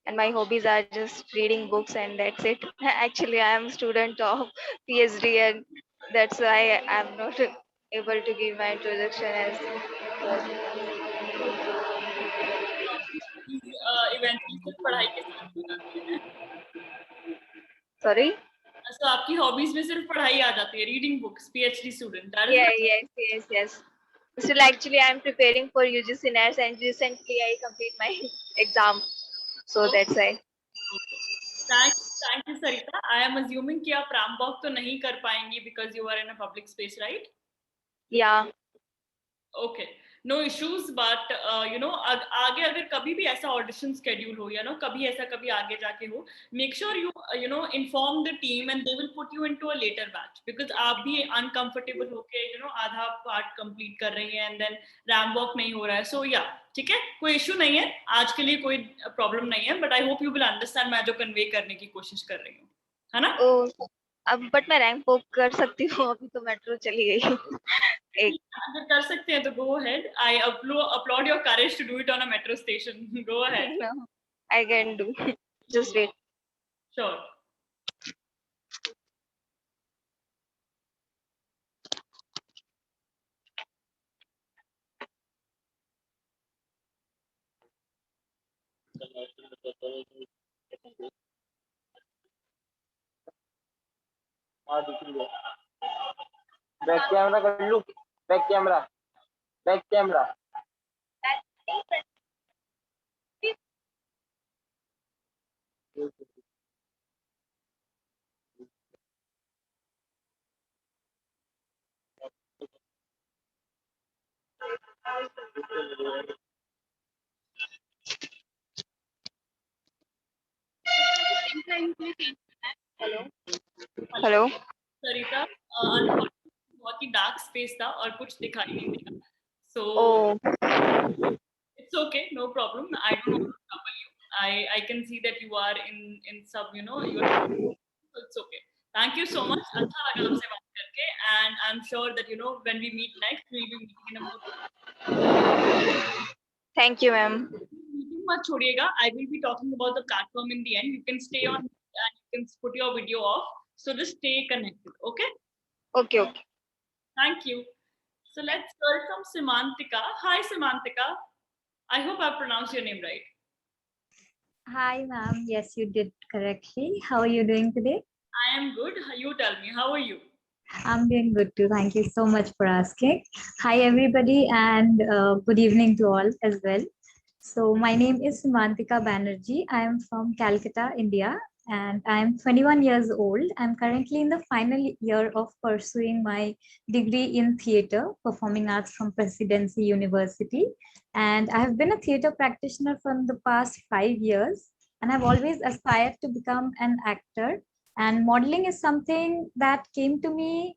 And my hobbies are just reading books and that's it. Actually, I am a student of PhD and that's why I'm not able to give my introduction as eventually सिर्फ पढ़ाई के साथ हो जाती है. sorry. So आपकी hobbies में सिर्फ पढ़ाई आ जाती है, reading books, PhD student. Yes. Still, actually, I'm preparing for UGC NETs and recently I complete my exam. So that's why. Thank you Sarita. I am assuming कि आप रैम वॉक तो नहीं कर पाएंगी because you are in a public space, right? Yeah. Okay, no issues, but you know आगे अगर कभी भी ऐसा ऑडिशन स्केड्यूल हो या कभी ऐसा कभी आगे जाके हो, make sure you know inform the team and they will put you into a later batch because आप भी uncomfortable होके आधा पार्ट कंप्लीट कर रही हैं and then रैम वॉक नहीं हो रहा है. So yeah, ठीक है, कोई इशू नहीं है, आज के लिए कोई प्रॉब्लम नहीं है, but I hope you will understand मैं जो कन्वे करने की कोशिश कर रही हूँ, है ना? अब बट मैं रैंक वॉक कर सकती हूँ, अभी तो मेट्रो चली गई. अगर कर सकते हैं तो go ahead. I applaud your courage to do it on a metro station. Go ahead. No, I can do. Just wait. Sure. Back camera कर लूं. Back camera. हेलो सरिता, बहुत ही डार्क स्पेस था और कुछ दिखाई नहीं दिया. So it's okay, no problem. I don't want to trouble you. I can see that you are in some you're so it's okay. Thank you so much. अच्छा लगा आपसे बात करके and I'm sure that when we meet next we'll be meeting in a more. Thank you, ma'am. Meeting मत छोड़िएगा. I will be talking about the platform in the end. You can stay on and you can put your video off. So just stay connected, okay? Okay. Thank you. So let's hear from Semantika. Hi, Semantika. I hope I pronounced your name right. Hi, ma'am. Yes, you did correctly. How are you doing today? I am good. You tell me, how are you? I'm doing good too. Thank you so much for asking. Hi, everybody, and good evening to all as well. So, my name is Simantika Banerjee. I am from Calcutta, India, and I am 21 years old. I'm currently in the final year of pursuing my degree in theatre, performing arts from Presidency University. And I have been a theatre practitioner from the past 5 years, and I've always aspired to become an actor. And modeling is something that came to me,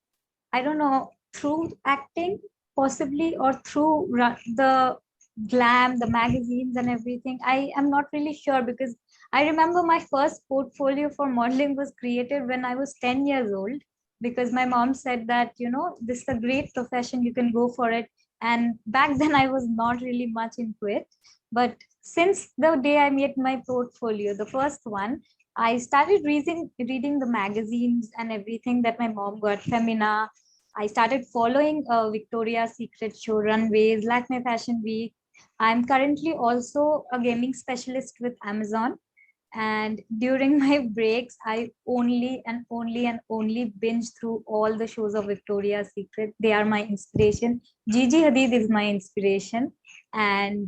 I don't know, through acting, possibly, or through the glam, the magazines, and everything. I am not really sure because I remember my first portfolio for modeling was created when I was 10 years old because my mom said that, this is a great profession, you can go for it. And back then, I was not really much into it. But since the day I made my portfolio, the first one, I started reading the magazines and everything that my mom got, Femina. I started following Victoria's Secret show, Runways, Lakme Fashion Week. I'm currently also a gaming specialist with Amazon. And during my breaks, I only binge through all the shows of Victoria's Secret. They are my inspiration. Gigi Hadid is my inspiration. And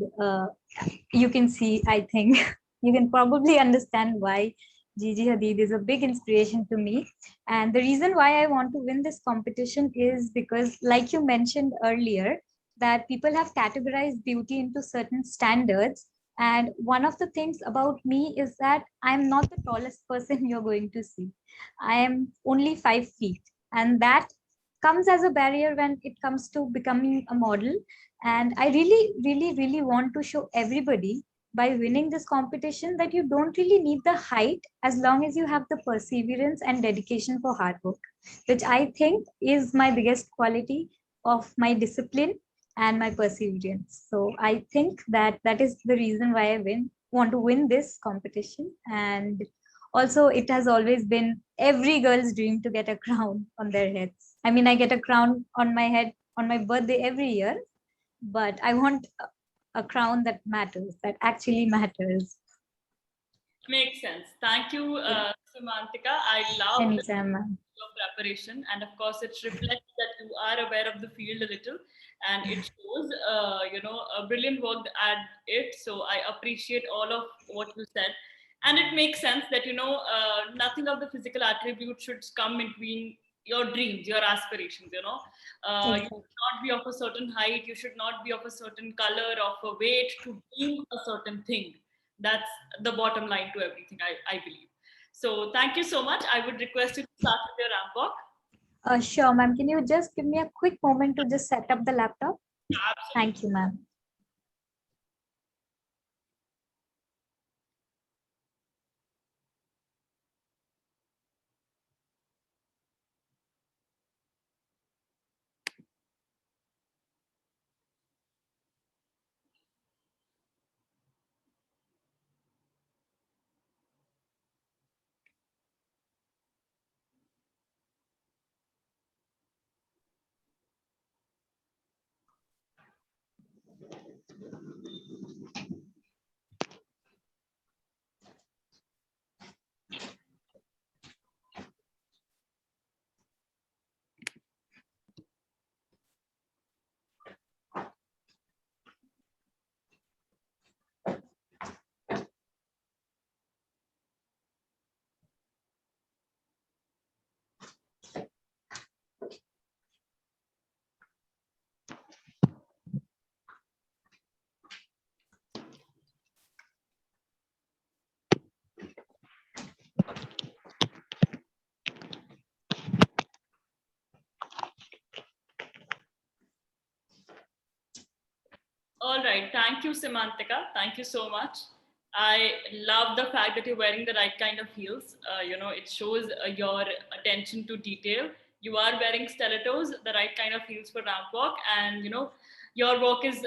you can see, I think, you can probably understand why Gigi Hadid is a big inspiration to me. And the reason why I want to win this competition is because, like you mentioned earlier, that people have categorized beauty into certain standards. And one of the things about me is that I'm not the tallest person you're going to see. I am only 5 feet. And that comes as a barrier when it comes to becoming a model. And I really, really, really want to show everybody by winning this competition that you don't really need the height as long as you have the perseverance and dedication for hard work, which I think is my biggest quality of my discipline and my perseverance. So I think that that is the reason why I want to win this competition. And also, it has always been every girl's dream to get a crown on their heads. I mean, I get a crown on my head on my birthday every year, but I want a crown that matters, that actually matters. Makes sense. Thank you, Simantika. I love Anytime, ma'am. your preparation, and of course, it reflects that you are aware of the field a little, and it shows, a brilliant work at it. So I appreciate all of what you said, and it makes sense that nothing of the physical attribute should come between your dreams, your aspirations. You should not be of a certain height, you should not be of a certain color, of a weight to be a certain thing. That's the bottom line to everything, I believe. So thank you so much. I would request you to start with your ramp walk. Sure, ma'am. Can you just give me a quick moment to just set up the laptop? Absolutely. Thank you, ma'am. All right. Thank you, Simantika. Thank you so much. I love the fact that you're wearing the right kind of heels. It shows your attention to detail. You are wearing stilettos, the right kind of heels for ramp walk, and your work is.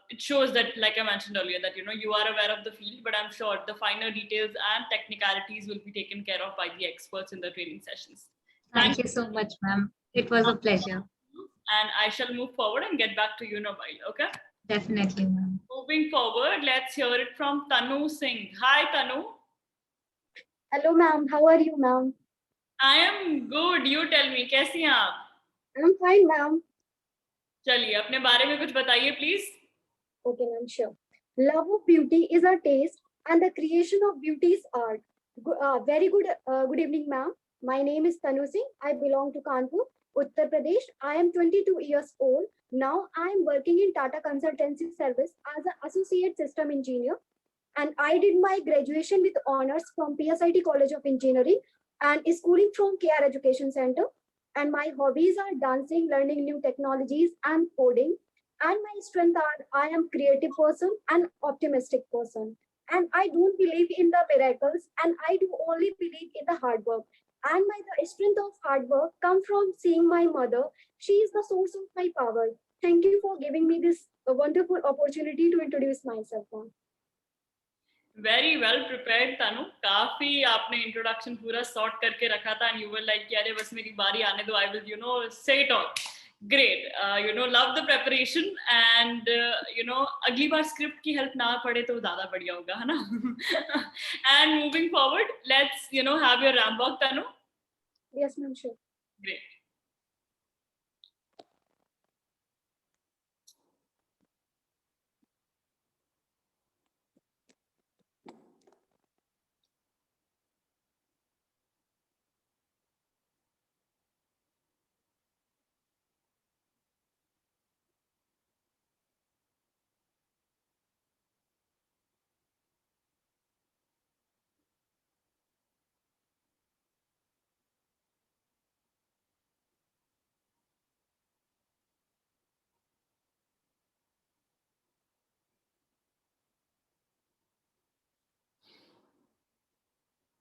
It shows that, like I mentioned earlier, that you are aware of the field. But I'm sure the finer details and technicalities will be taken care of by the experts in the training sessions. Thank you so much, ma'am. It was a pleasure. And I shall move forward and get back to you in a while. Okay. Definitely, ma'am. Moving forward, let's hear it from Tanu Singh. Hi, Tanu. Hello, ma'am. How are you, ma'am? I am good. You tell me, कैसी हैं आप? I'm fine, ma'am. चलिए अपने बारे में कुछ बताइए please. Okay, ma'am, sure. Love of beauty is a taste, and the creation of beauty is art. Very good. Good evening, ma'am. My name is Tanu Singh. I belong to Kanpur, Uttar Pradesh. I am 22 years old. Now I am working in Tata Consultancy Service as an associate system engineer. And I did my graduation with honors from PSIT College of Engineering and schooling from KR Education Center. And my hobbies are dancing, learning new technologies, and coding. And my strength are I am creative person and optimistic person. And I don't believe in the miracles, and I do only believe in the hard work. And my the strength of hard work come from seeing my mother. She is the source of my power. Thank you for giving me this wonderful opportunity to introduce myself, ma'am. Very well prepared, Tanu. काफी आपने introduction पूरा sort करके रखा था and you were like, अरे बस मेरी बारी आने दो, I will, say it all. Great. Love the preparation and, अगली बार स्क्रिप्ट की हेल्प ना पड़े तो ज़्यादा बढ़िया होगा, है ना? And moving forward, let's, have your ramp walk, Tanu. Yes, ma'am, sure. Great.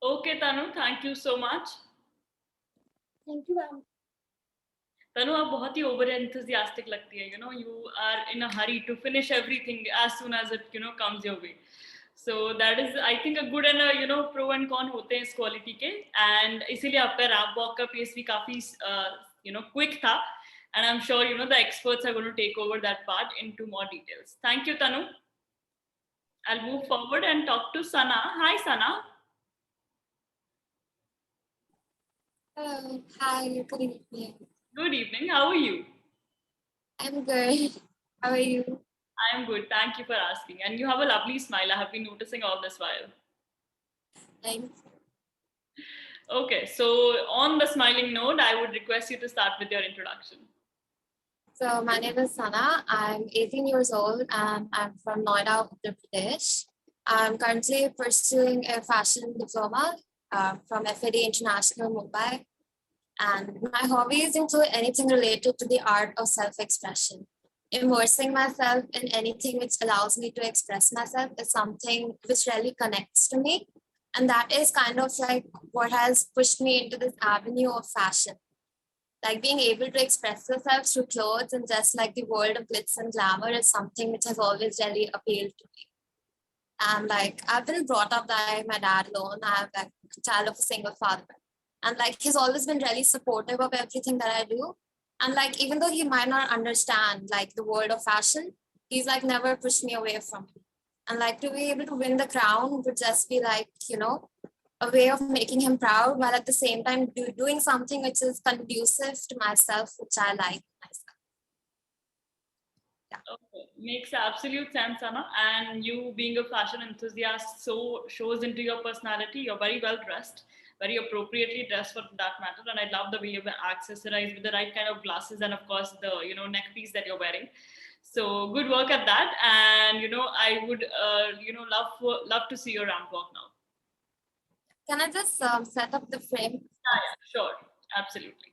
Okay, Tanu, thank you so much. Thank you, ma'am. तनु आप बहुत ही ओवर enthusiastic लगती है, you are in a hurry to finish everything as soon as it, comes your way. So that is, I think, a good and a, pro and con होते हैं इस quality के, and इसीलिए आपका ramp walk का pace भी काफी, quick था, and I'm sure, the experts are going to take over that part into more details. Thank you, Tanu. I'll move forward and talk to Sana. Hi, Sana. Hello. Hi. Good evening. Good evening. How are you? I'm good. How are you? I'm good. Thank you for asking. And you have a lovely smile. I have been noticing all this while. Thanks. Okay. So on the smiling note, I would request you to start with your introduction. So my name is Sana. I'm 18 years old and I'm from Noida, Uttar Pradesh. I'm currently pursuing a fashion diploma from FAD International Mumbai. And my hobbies include anything related to the art of self-expression. Immersing myself in anything which allows me to express myself is something which really connects to me. And that is kind of like what has pushed me into this avenue of fashion. Like being able to express yourself through clothes and just like the world of glitz and glamour is something which has always really appealed to me. And like I've been brought up by my dad alone. I'm like a child of a single father. And like he's always been really supportive of everything that I do. And like even though he might not understand like the world of fashion, he's like never pushed me away from it. And like to be able to win the crown would just be like, a way of making him proud while at the same time doing something which is conducive to myself, which I like myself. Yeah. Okay. Makes absolute sense, Anna. And you being a fashion enthusiast so shows into your personality. You're very well dressed, very appropriately dressed for that matter. And I love the way you've accessorized with the right kind of glasses and of course the neck piece that you're wearing. So good work at that. And I would love to see your ramp walk now. Can I just set up the frame? Yeah, sure. Absolutely.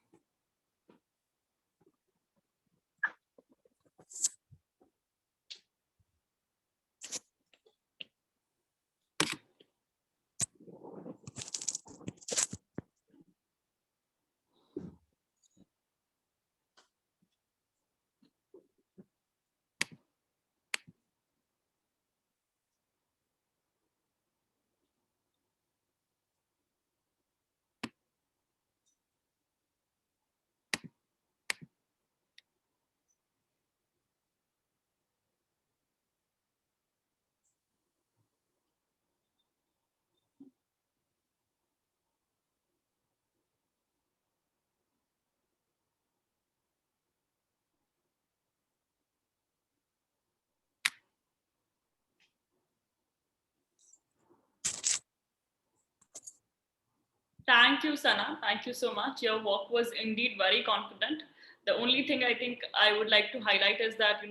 Thank you, Sana. Thank you so much. Your walk was indeed very confident. The only thing I think I would like to highlight is that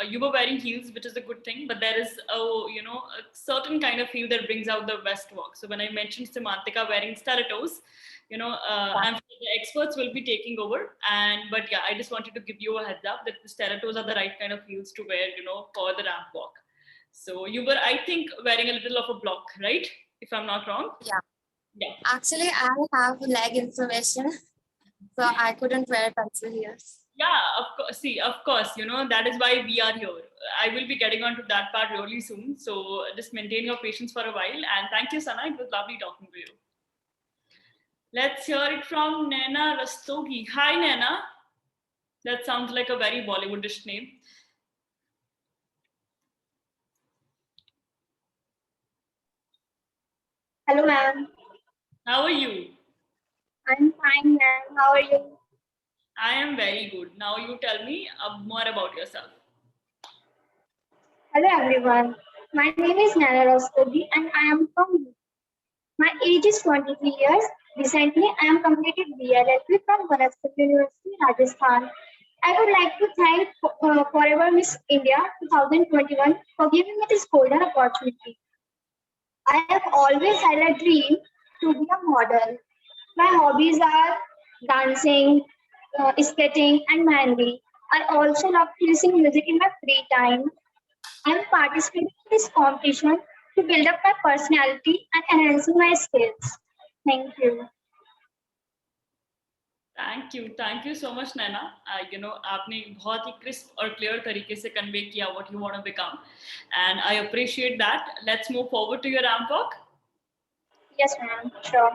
you were wearing heels, which is a good thing, but there is a certain kind of heel that brings out the best walk. So when I mentioned Semantica wearing stilettos, I'm sure the experts will be taking over. But yeah, I just wanted to give you a heads up that the stilettos are the right kind of heels to wear, for the ramp walk. So you were, I think, wearing a little of a block, right? If I'm not wrong. Yeah. Yeah. Actually, I have leg inflammation, so I couldn't wear pencil heels. Yeah, of course. See, of course, that is why we are here. I will be getting on to that part really soon. So just maintain your patience for a while. And thank you, Sana. It was lovely talking to you. Let's hear it from Naina Rastogi. Hi, Naina. That sounds like a very Bollywoodish name. Hello, ma'am. How are you? I'm fine, ma'am. How are you? I am very good. Now you tell me more about yourself. Hello, everyone. My name is Naina Rastogi and I am from. My age is 23 years. Recently, I am completed BLLB from Banaskantha University, Rajasthan. I would like to thank Forever Miss India 2021 for giving me this golden opportunity. I have always had a dream to be a model. My hobbies are dancing, skating, and mehendi. I also love listening music in my free time. I am participating in this competition to build up my personality and enhancing my skills. Thank you. Thank you so much, Naina. आपने बहुत ही crisp और clear तरीके से convey किया what you want to become, and I appreciate that. Let's move forward to your ramp walk. Yes, ma'am. Sure.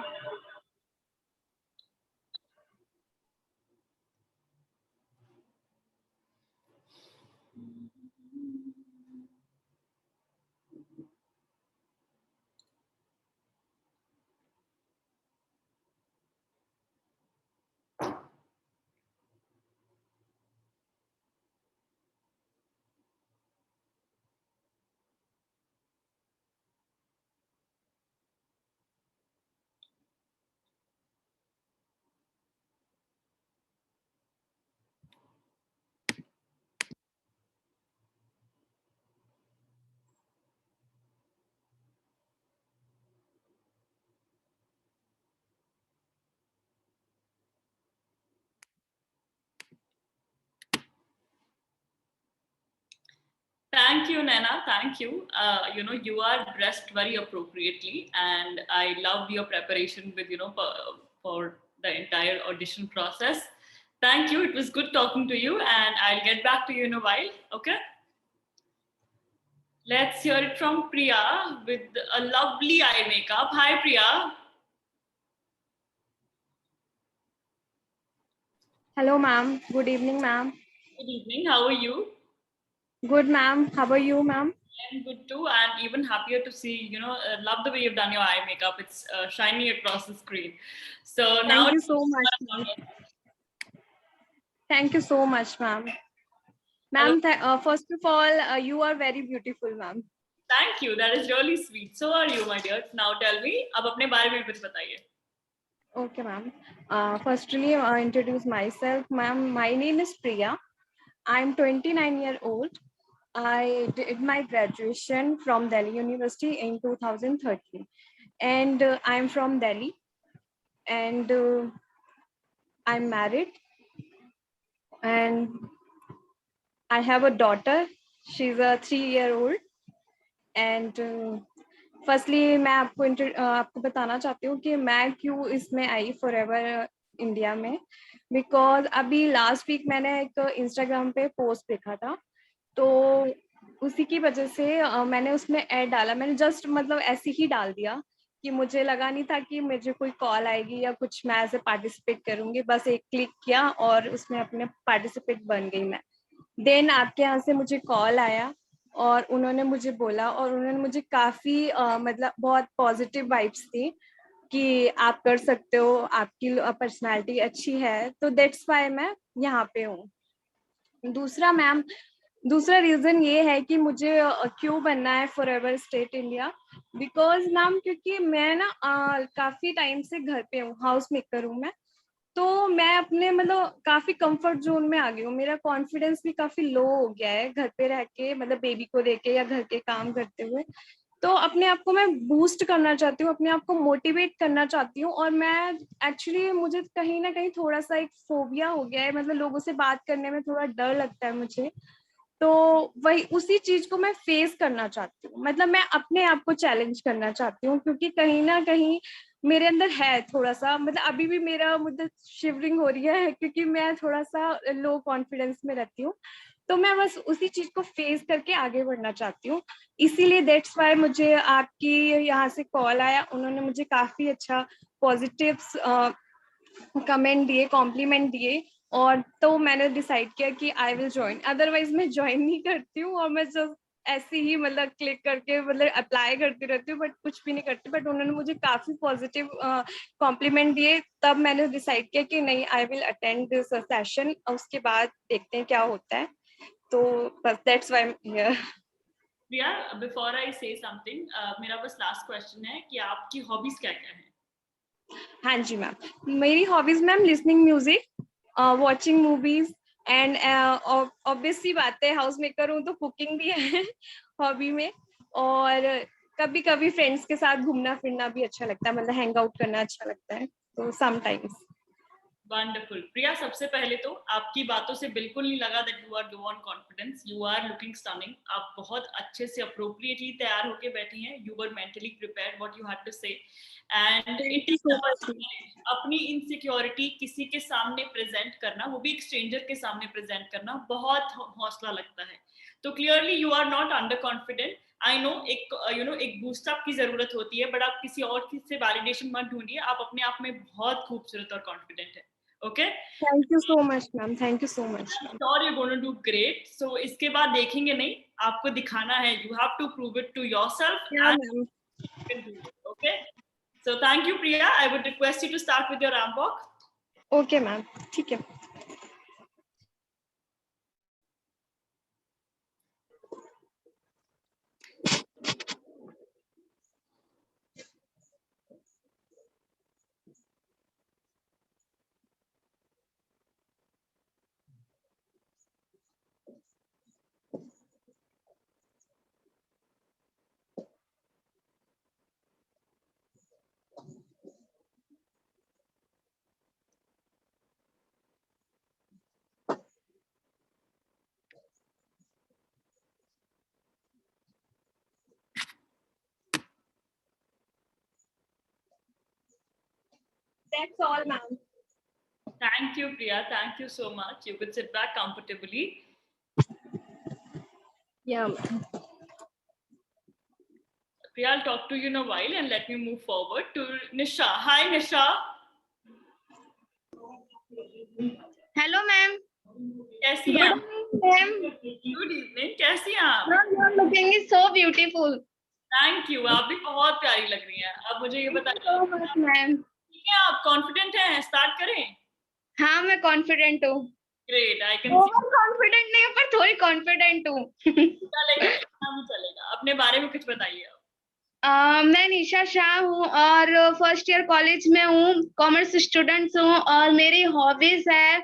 Thank you, Naina. Thank you. You are dressed very appropriately, and I loved your preparation with, for the entire audition process. Thank you. It was good talking to you, and I'll get back to you in a while. Okay. Let's hear it from Priya with a lovely eye makeup. Hi, Priya. Hello, ma'am. Good evening, ma'am. Good evening. How are you? Good, ma'am. How are you, ma'am? I'm good too, and even happier to see, love the way you've done your eye makeup. It's shining across the screen. So now Thank you so much, ma'am. Thank you so much, ma'am. Ma'am, first of all, you are very beautiful, ma'am. Thank you. That is really sweet. So are you, my dear. Now tell me, अब अपने बारे में कुछ बताइए. Okay, ma'am. Firstly, I introduce myself, ma'am. My name is Priya. I'm 29 years old. I did my graduation from Delhi University in 2013, and I'm from Delhi, and I'm married, and I have a daughter. She's a 3-year-old, and firstly मैं आपको बताना चाहती हूँ कि मैं क्यों इसमें आई forever India में, बिकॉज अभी लास्ट वीक मैंने एक इंस्टाग्राम पे पोस्ट देखा था, तो उसी की वजह से मैंने उसमें ऐड डाला. मैंने जस्ट मतलब ऐसे ही डाल दिया कि मुझे लगा नहीं था कि मुझे कोई कॉल आएगी या कुछ, मैं ऐसे पार्टिसिपेट करूंगी. बस एक क्लिक किया और उसमें अपने पार्टिसिपेट बन गई मैं. देन आपके यहाँ से मुझे कॉल आया और उन्होंने मुझे बोला, और उन्होंने मुझे काफी मतलब बहुत पॉजिटिव वाइब्स थी कि आप कर सकते हो, आपकी पर्सनालिटी अच्छी है, तो दैट्स व्हाई मैं यहाँ पे हूँ. दूसरा मैम, दूसरा रीजन ये है कि मुझे क्यों बनना है forever state India, because ma'am क्योंकि मैं ना काफी टाइम से घर पे हूँ, हाउस मेकर हूँ मैं, तो मैं अपने मतलब काफी कंफर्ट जोन में आ गई हूँ। मेरा कॉन्फिडेंस भी काफी लो हो गया है घर पे रह के, मतलब बेबी को लेके या घर के काम करते हुए। तो अपने आप को मैं बूस्ट करना चाहती हूँ, अपने आप को मोटिवेट करना चाहती हूँ। और मैं एक्चुअली मुझे कहीं ना कहीं थोड़ा सा एक फोबिया हो गया है, मतलब लोगों से बात करने में थोड़ा डर लगता है मुझे। तो वही उसी चीज को मैं फेस करना चाहती हूँ, मतलब मैं अपने आप को चैलेंज करना चाहती हूँ, क्योंकि कहीं ना कहीं मेरे अंदर है थोड़ा सा, मतलब अभी भी मेरा मुझे शिवरिंग हो रही है क्योंकि मैं थोड़ा सा लो कॉन्फिडेंस में रहती हूँ। तो मैं बस उसी चीज को फेस करके आगे बढ़ना चाहती हूँ। इसीलिए दैट्स वाई मुझे आपकी यहाँ से कॉल आया, उन्होंने मुझे काफी अच्छा पॉजिटिव्स कमेंट दिए, कॉम्प्लीमेंट दिए, और तो मैंने डिसाइड किया कि आई विल ज्वाइन। अदरवाइज मैं ज्वाइन नहीं करती हूँ, और मैं जस्ट ऐसे ही मतलब क्लिक करके मतलब अप्लाई करती रहती हूँ, बट कुछ भी नहीं करती। बट उन्होंने मुझे काफी पॉजिटिव कॉम्प्लीमेंट दिए, तब मैंने डिसाइड किया कि नहीं, I will attend this session, उसके बाद देखते हैं क्या होता है। तो बस that's why I am here. Priya, before I से समथिंग, मेरा बस लास्ट क्वेश्चन है कि आपकी हॉबीज क्या क्या है? हाँ जी मैम, मेरी hobbies ma'am listening music, watching movies, and obviously बात है हाउस मेकर हूँ तो कुकिंग भी है हॉबी में। और कभी कभी फ्रेंड्स के साथ घूमना फिरना भी अच्छा लगता है, मतलब हैंग आउट करना अच्छा लगता है, तो समटाइम्स। वंडरफुल। प्रिया, सबसे पहले तो आपकी बातों से बिल्कुल नहीं लगा that you are low on confidence. You are looking stunning. आप बहुत अच्छे से अप्रोप्रिएटली तैयार होके बैठी हैं। You were mentally prepared what you had to say, and it is अपनी इनसिक्योरिटी किसी के सामने प्रेजेंट करना, वो भी एक स्ट्रेंजर के सामने प्रेजेंट करना, बहुत हौसला लगता है। तो clearly you are not under confident. I know एक बूस्टअप की जरूरत होती है, बट आप किसी और से वैलिडेशन मत ढूंढिए। आप अपने आप में बहुत खूबसूरत और कॉन्फिडेंट है। Okay, thank you so much ma'am, thank you so much ma'am. sure you're going to do great. So इसके बाद देखेंगे नहीं, आपको दिखाना है, you have to prove it to yourself and you can do it. Okay, so thank you Priya. I would request you to start with your ramp walk. Okay ma'am, ठीक है। That's all, ma'am. Thank you Priya, thank you so much. You could sit back comfortably. Yeah ma'am. Priya, I'll talk to you in a while and let me move forward to Nisha. Hi Nisha. Hello ma'am. कैसी हैं आप? Ma'am good evening, कैसी हैं आप? Ma'am looking is so beautiful. Thank you, आप भी बहुत प्यारी लग रही हैं। अब मुझे ये बताइए, सो मच मैम। ठीक है, आप कॉन्फिडेंट हैं? स्टार्ट करें? हाँ मैं कॉन्फिडेंट हूँ। Great, I can over confident नहीं हूँ पर थोड़ी कॉन्फिडेंट हूँ। चलेगा, इतना भी चलेगा। अपने बारे में कुछ बताइए आप। मैं निशा शाह हूँ और फर्स्ट ईयर कॉलेज में हूँ, कॉमर्स स्टूडेंट हूँ और मेरी हॉबीज है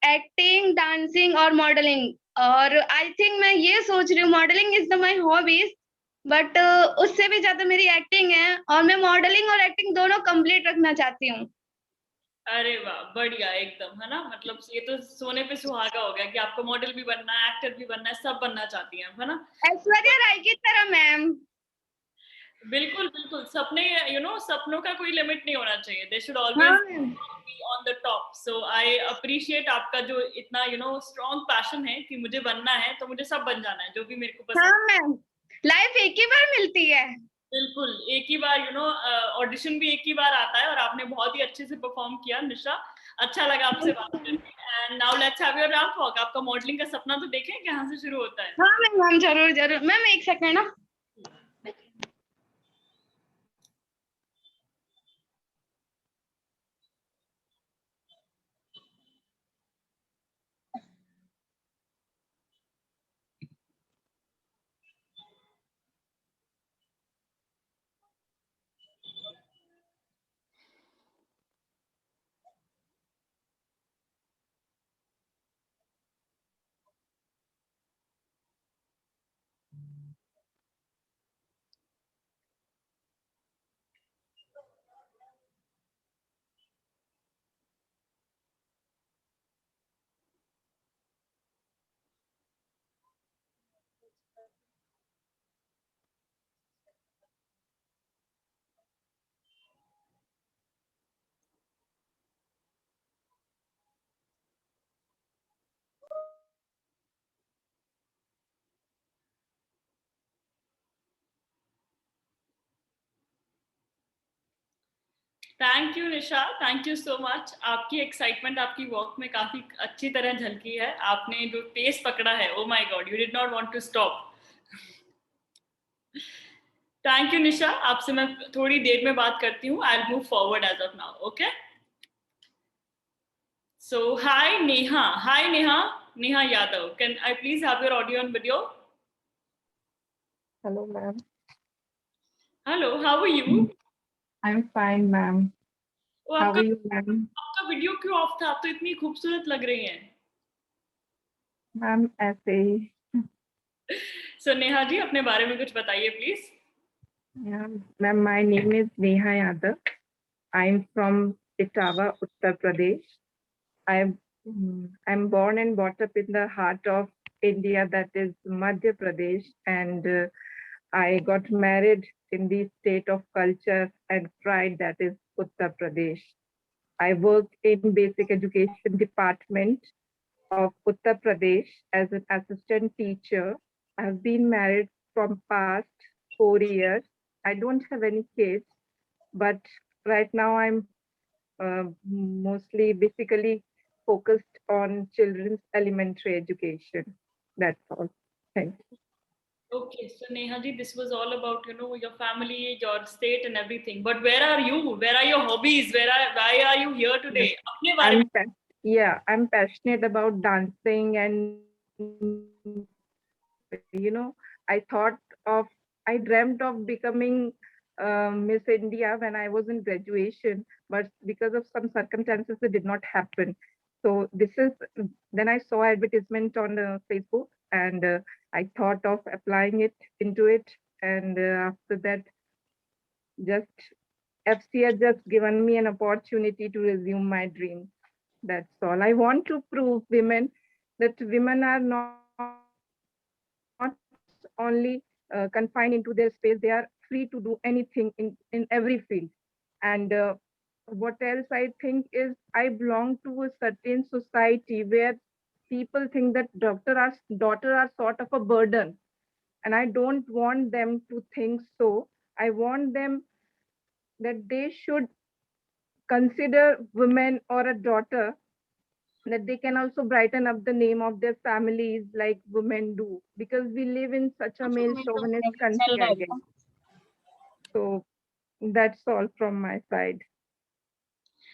एक्टिंग, डांसिंग और मॉडलिंग। और आई थिंक मैं ये सोच रही हूँ modelling is the my hobbies, but उससे भी ज्यादा मेरी एक्टिंग है और मैं मॉडलिंग और एक्टिंग दोनों कंप्लीट रखना चाहती हूँ। अरे वाह, बढ़िया एकदम, है ना। मतलब ये तो सोने पे सुहागा हो गया कि आपको मॉडल भी बनना है, एक्टर भी बनना है, सब बनना चाहती हैं, है ना। ऐश्वर्या राय की तरह मैम। बिल्कुल बिल्कुल, सपने सपनों का कोई लिमिट नहीं होना चाहिए। They should always be on the top. So I appreciate आपका जो इतना स्ट्रॉन्ग पैशन है कि मुझे बनना है तो मुझे सब बन जाना है, जो भी मेरे को पसंद। हाँ मैम, लाइफ एक ही बार मिलती है। बिल्कुल, एक ही बार ऑडिशन भी एक ही बार आता है, और आपने बहुत ही अच्छे से परफॉर्म किया निशा। अच्छा लगा आपसे बात करके। And now let's have your ramp walk. आपका मॉडलिंग का सपना तो देखें कहाँ से शुरू होता है। हाँ मैम, जरूर जरूर मैम, एक सेकंड ना। Thank you Nisha, thank you so much. आपकी एक्साइटमेंट आपकी वॉक में काफी अच्छी तरह झलकी है. आपने जो पेस पकड़ा है, oh my god, you did not want to stop. Thank you Nisha. आपसे मैं थोड़ी देर में बात करती हूँ. I will move forward as of now. Okay. So hi Neha. Hi Neha. Neha Yadav. Can I please have your audio and video? Hello, ma'am. Hello, how are you? I'm fine, ma'am. वो How आपका are you, ma'am? आपका video क्यों of था? आप तो इतनी खूबसूरत लग रही हैं. Ma'am, ऐसे ही. सो नेहा जी, अपने बारे में कुछ बताइए please. Yeah, ma'am, my name is Neha Yadav. I'm from Etawah, Uttar Pradesh. I'm born and brought up in the heart of India, that is Madhya Pradesh, and I got married in the state of culture and pride, that is Uttar Pradesh. I work in basic education department of Uttar Pradesh as an assistant teacher. I've been married from past 4 years. I don't have any kids, but right now I'm mostly basically focused on children's elementary education. That's all. Thank you. Okay, so Neha ji, this was all about, you know, your family, your state and everything. But where are you? Where are your hobbies? Why are you here today? अपने बारे में. I'm passionate about dancing, and you know, I dreamt of becoming Miss India when I was in graduation, but because of some circumstances, it did not happen. So then I saw advertisement on Facebook, and I thought of applying it into it. And after that, just FC has just given me an opportunity to resume my dream. That's all. I want to prove women that women are not only confined into their space, they are free to do anything in every field. And what else I think is, I belong to a certain society where people think that daughter are sort of a burden. And I don't want them to think so. I want them that they should consider women or a daughter, that they can also brighten up the name of their families like women do, because we live in such a male chauvinist country, I guess. So that's all from my side.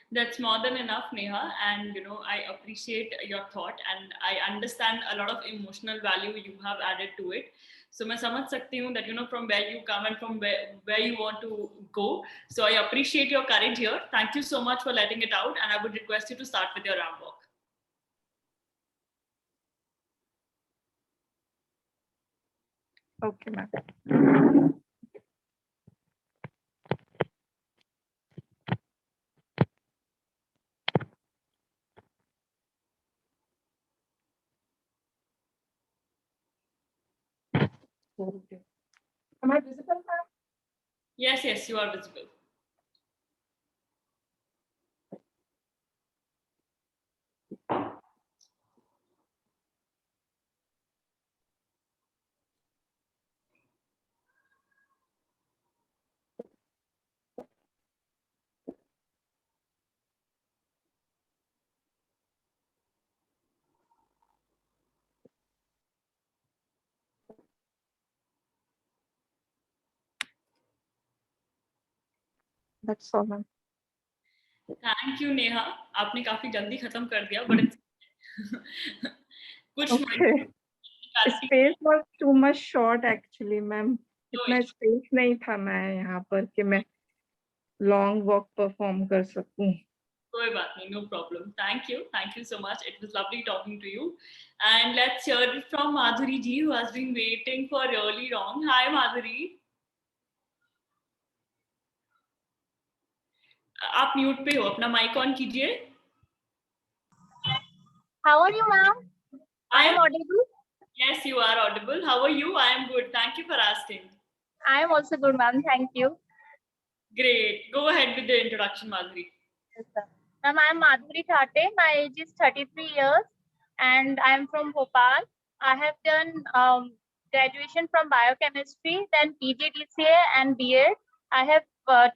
That's more than enough, Neha. And, you know, I appreciate your thought and I understand a lot of emotional value you have added to it. So मैं समझ सकती हूँ that, you know, from where you come and from where you want to go. So I appreciate your courage here. Thank you so much for letting it out. And I would request you to start with your ramp walk. Okay, ma'am. Am I visible now? Yes, yes, you are visible. That's all, ma'am. Thank you, Neha. आपने काफी जल्दी खत्म कर दिया, but it's कुछ Okay. Space was too much short actually, ma'am. इतना space नहीं था मैं यहाँ पर कि मैं long walk perform कर सकूं. कोई बात नहीं, no problem. Thank you so much. It was lovely talking to you. And let's hear it from Madhuri ji, who has been waiting for really long. Hi, Madhuri. आप mute पे हो, अपना mic on कीजिए. How are you, ma'am? I am audible. Yes, you are audible. How are you? I am good. Thank you for asking. I am also good, ma'am. Thank you. Great. Go ahead with the introduction, Madhuri. Yes, sir. Ma'am, I am Madhuri Thate. My age is 33 years and I am from Bhopal. I have done graduation from biochemistry, then PGDCA and BEd. I have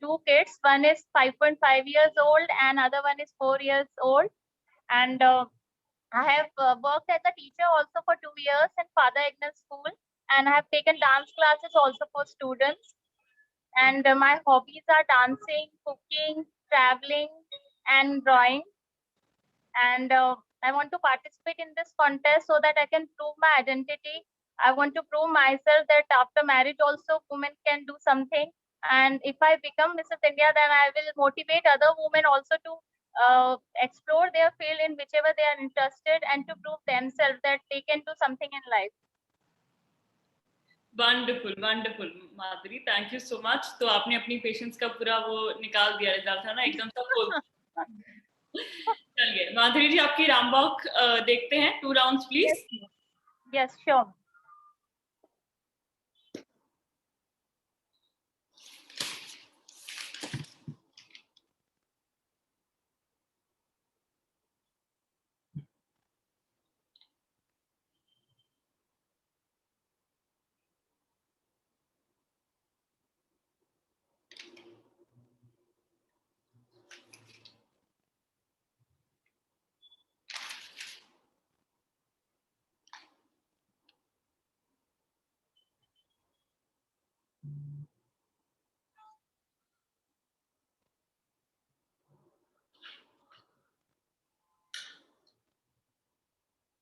two kids. One is 5.5 years old and other one is 4 years old. And I have worked as a teacher also for 2 years in Father Agnes School, and I have taken dance classes also for students. And my hobbies are dancing, cooking, traveling, and drawing. And I want to participate in this contest so that I can prove my identity. I want to prove myself that after marriage also women can do something. And if I become Mrs. India, then I will motivate other women also to explore their field in whichever they are interested and to prove themselves that they can do something in life. Wonderful, wonderful, Madhuri, thank you so much. तो आपने अपनी patience का पूरा वो निकाल दिया, result था ना एकदम सब बोल। चलिए माधुरी जी, आपकी रामवॉक देखते हैं, 2 rounds please. Yes, sure.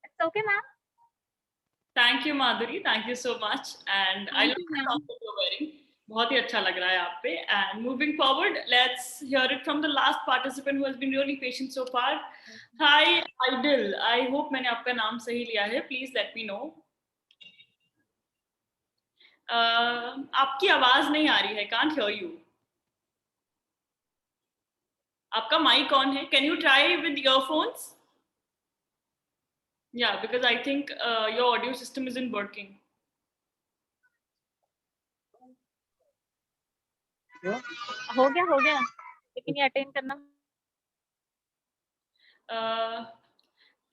It's okay, ma'am. Thank you, Madhuri. Thank you so much. And I love the outfit you're wearing. बहुत ही अच्छा लग रहा है आप पे. And moving forward, let's hear it from the last participant who has been really patient so far. Hi, Idol. I hope मैंने आपका नाम सही लिया है. Please let me know. आपकी आवाज नहीं आ रही है. Can't hear you. आपका mic on है. Can you try with earphones? Yeah, because I think your audio system isn't working. हो गया लेकिन ये अटेंड करना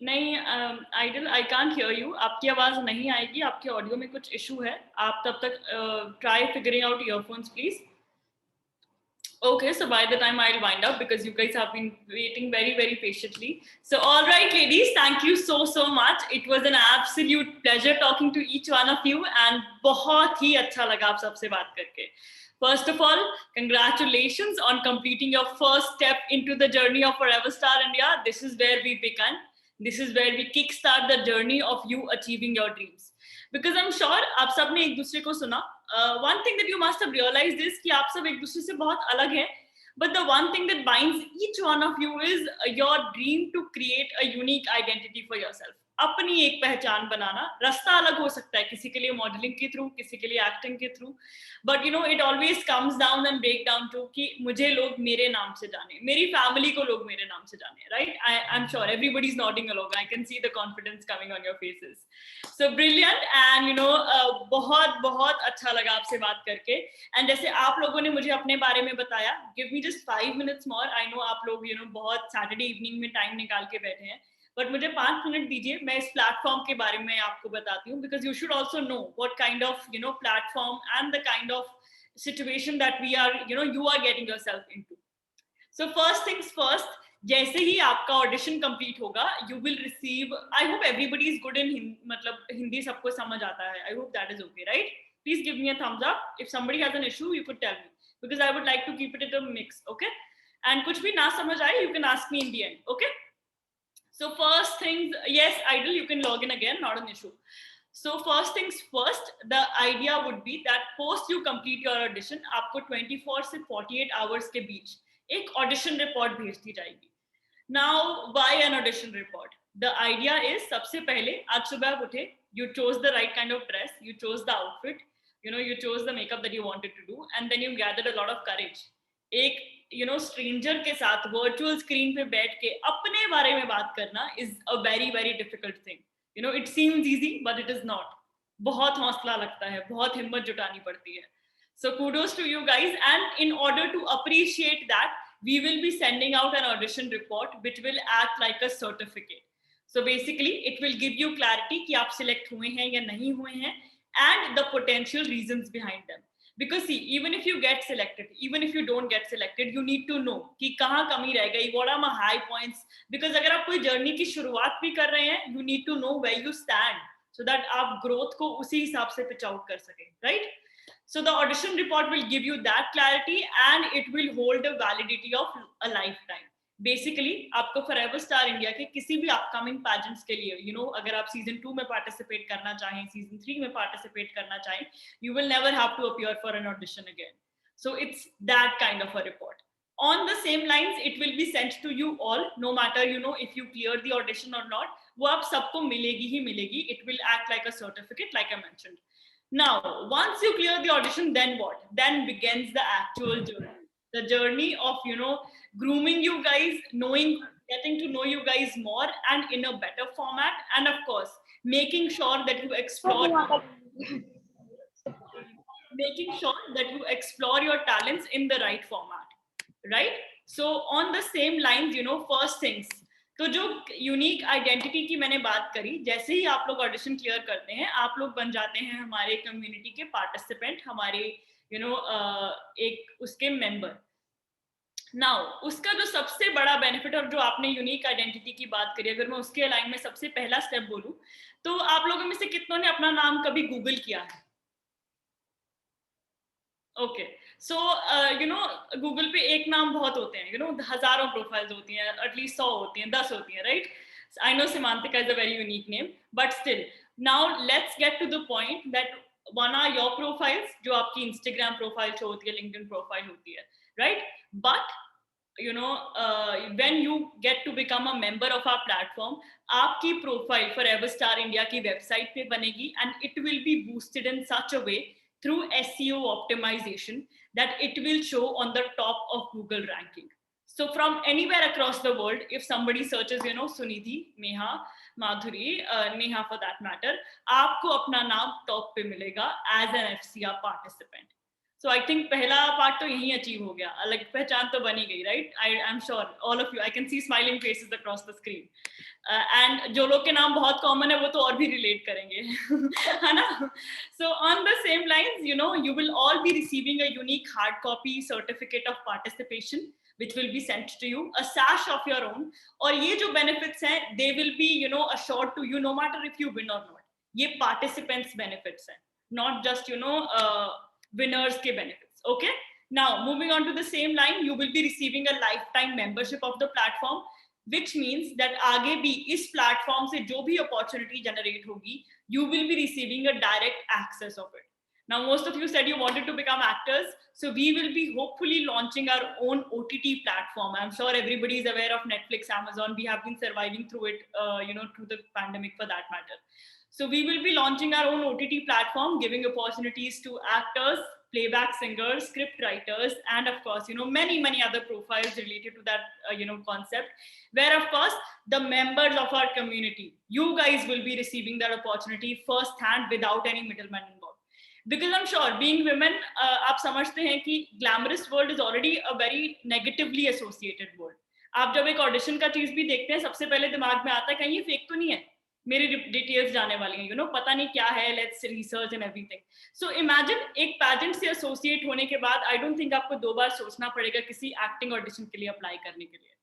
नहीं आइडल आई कांट हियर यू. आपकी आवाज नहीं आएगी. आपके ऑडियो में कुछ इशू है. आप तब तक try figuring out earphones please. Okay, so by the time I'll wind up, because you guys have been waiting very, very patiently. So, all right, ladies, thank you so much. It was an absolute pleasure talking to each one of you, and बहुत ही अच्छा लगा आप सबसे बात करके. First of all, congratulations on completing your first step into the journey of Forever Star India. This is where we began. This is where we kickstart the journey of you achieving your dreams. Because I'm sure आप सब ने एक दूसरे को सुना. One thing that you must have realized is कि आप सब एक दूसरे से बहुत अलग हैं. But the one thing that binds each one of you is your dream to create a unique identity for yourself. अपनी एक पहचान बनाना. रास्ता अलग हो सकता है, किसी के लिए मॉडलिंग के थ्रू, किसी के लिए एक्टिंग के through, but you know it always comes down and break down to कि मुझे लोग मेरे नाम से जाने, मेरी फैमिली को लोग मेरे नाम से जाने. Right, I am sure everybody is nodding along. I can see the confidence coming on your faces. So brilliant. And you know बहुत बहुत अच्छा लगा आपसे बात करके. एंड जैसे आप लोगों ने मुझे अपने बारे में बताया, give me just 5 minutes more. I know आप लोग यू नो बहुत सैटरडे इवनिंग में टाइम निकाल के बैठे हैं, बट मुझे 5 मिनट दीजिए. मैं इस प्लेटफॉर्म के बारे में आपको बताती हूँ, because you should also know what kind of you know platform and the kind of situation that we are you are getting yourself into. So first things first, जैसे ही आपका ऑडिशन कंप्लीट होगा, you will receive, I hope everybody is good in मतलब हिंदी सबको समझ आता है. I hope that is okay, right? Please give me a thumbs up. If somebody has an issue, you could tell me, because I would like to keep it in a mix, okay? And कुछ भी ना समझ आए, you can ask me in the end, okay? So first things, yes, Idol, you can log in again, not an issue. So first things first, the idea would be that post you complete your audition, आपको 24 से 48 hours के बीच एक audition report भेज दी जाएगी. Now, why an audition report? The idea is, सबसे पहले आज सुबह आप उठे, you chose the right kind of dress, you chose the outfit, you chose the makeup that you wanted to do, and then you gathered a lot of courage. एक stranger के साथ virtual screen पे बैठ के अपने बारे में बात करना is a very, very difficult thing. It seems easy, but it is not. बहुत हौसला लगता है, बहुत हिम्मत जुटानी पड़ती है. So kudos to you guys. And in order to appreciate that, we will be sending out an audition report, which will act like a certificate. So basically, it will give you clarity कि आप select हुए हैं या नहीं हुए हैं, and the potential reasons behind them. Because see, even if you get selected, even if you don't get selected, you need to know कि कहाँ कमी रह गई, what are my high points. Because अगर आप कोई जर्नी की शुरुआत भी कर रहे हैं, you need to know where you stand, so that आप growth को उसी हिसाब से pitch out कर सकें, right? So the audition report will give you that clarity, and it will hold a validity of a lifetime. Basically, आपको Forever Star India के किसी भी upcoming pageants के लिए, you know, अगर आप season 2 में participate करना चाहें, season 3 में participate करना चाहें, you will never have to appear for an audition again. So it's that kind of a report. On the same lines, it will be sent to you all, no matter, you know, if you clear the audition or not. वो आप सबको मिलेगी ही मिलेगी. It will act like a certificate, like I mentioned. Now, once you clear the audition, then what? Then begins the actual journey. The journey of, you know, grooming you guys, getting to know you guys more and in a better format, and of course, making sure that you explore your talents in the right format, right? So on the same lines, you know, first things, तो जो unique identity की मैंने बात करी, जैसे ही आप लोग audition clear करते हैं, आप लोग बन जाते हैं हमारे कम्युनिटी के पार्टिसिपेंट, हमारे यू नो एक उसके मेंबर. नाउ उसका जो सबसे बड़ा बेनिफिट, और जो आपने यूनिक आइडेंटिटी की बात करी, अगर मैं उसके लाइन में सबसे पहला स्टेप बोलूं, तो आप लोगों में से कितनों ने अपना नाम कभी गूगल किया है? Okay, so you know Google पे एक नाम बहुत होते हैं, यू नो हजारों प्रोफाइल्स होती हैं, एटलीस्ट 100 होती हैं, 10 होती हैं, right? I know Semantika is a very unique name, but still, now let's get to the point that one are your profiles, जो आपकी Instagram प्रोफाइल शो होती है, LinkedIn प्रोफाइल होती है, right? But you know, when you get to become a member of our platform, आपकी profile Forever Star India की website पे बनेगी, and it will be boosted in such a way through SEO optimization that it will show on the top of Google ranking. So from anywhere across the world, if somebody searches, you know, Sunidhi, Meha, Madhuri, Neha for that matter, आपको अपना नाम top पे मिलेगा as an FCR participant. So I think पहला part तो यही achieve हो गया, अलग पहचान तो बनी गई, right? I'm sure all of you, I can see smiling faces across the screen. And जो लोग के नाम बहुत कॉमन है वो तो और भी रिलेट करेंगे, है ना? So on the same lines, you know, you will all be receiving a unique hard copy certificate of participation, which will be sent to you, a sash of your own. और ये जो benefits हैं, they will be, you know, assured to you no matter if you win or not. ये participants benefits हैं, not just, you know, winners के benefits. Okay, now moving on to the same line, you will be receiving a lifetime membership of the platform, which means that आगे भी इस platform से जो भी opportunity generate होगी, you will be receiving a direct access of it. Now, most of you said you wanted to become actors, so we will be hopefully launching our own OTT platform. I'm sure everybody is aware of Netflix, Amazon. We have been surviving through it, you know, through the pandemic for that matter. So we will be launching our own OTT platform, giving opportunities to actors, playback singers, script writers, and of course, you know, many other profiles related to that, you know, concept, where of course, the members of our community, you guys will be receiving that opportunity firsthand without any middleman involved. Because I'm sure being women, आप समझते हैं कि glamorous world is already a very negatively associated world. आप जब एक audition का चीज भी देखते हैं, सबसे पहले दिमाग में आता है कहीं ये fake तो नहीं है, मेरी डिटेल्स जाने वाली हैं, you know, पता नहीं क्या है, let's research and everything. So imagine एक pageant से associate होने के बाद, I don't think आपको 2 बार सोचना पड़ेगा किसी acting audition के लिए apply करने के लिए,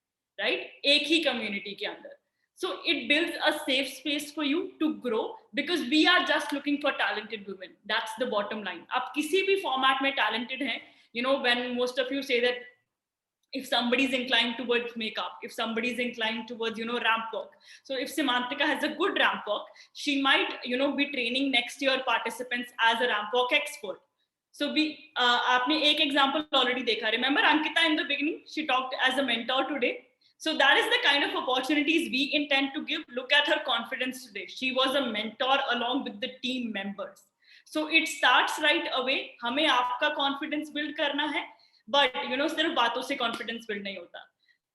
right? एक ही community के अंदर. So it builds a safe space for you to grow, because we are just looking for talented women. That's the bottom line. आप किसी भी format में talented हैं, you know, when most of you say that if somebody is inclined towards makeup, if somebody is inclined towards, you know, ramp walk. So if Semantika has a good ramp walk, she might, you know, be training next year participants as a ramp walk expert. So we, आपने एक example already देखा. Remember Ankita in the beginning? She talked as a mentor today. So that is the kind of opportunities we intend to give. Look at her confidence today. She was a mentor along with the team members. So it starts right away. हमें आपका confidence build करना है, but you know, सिर्फ बातों से confidence build नहीं होता.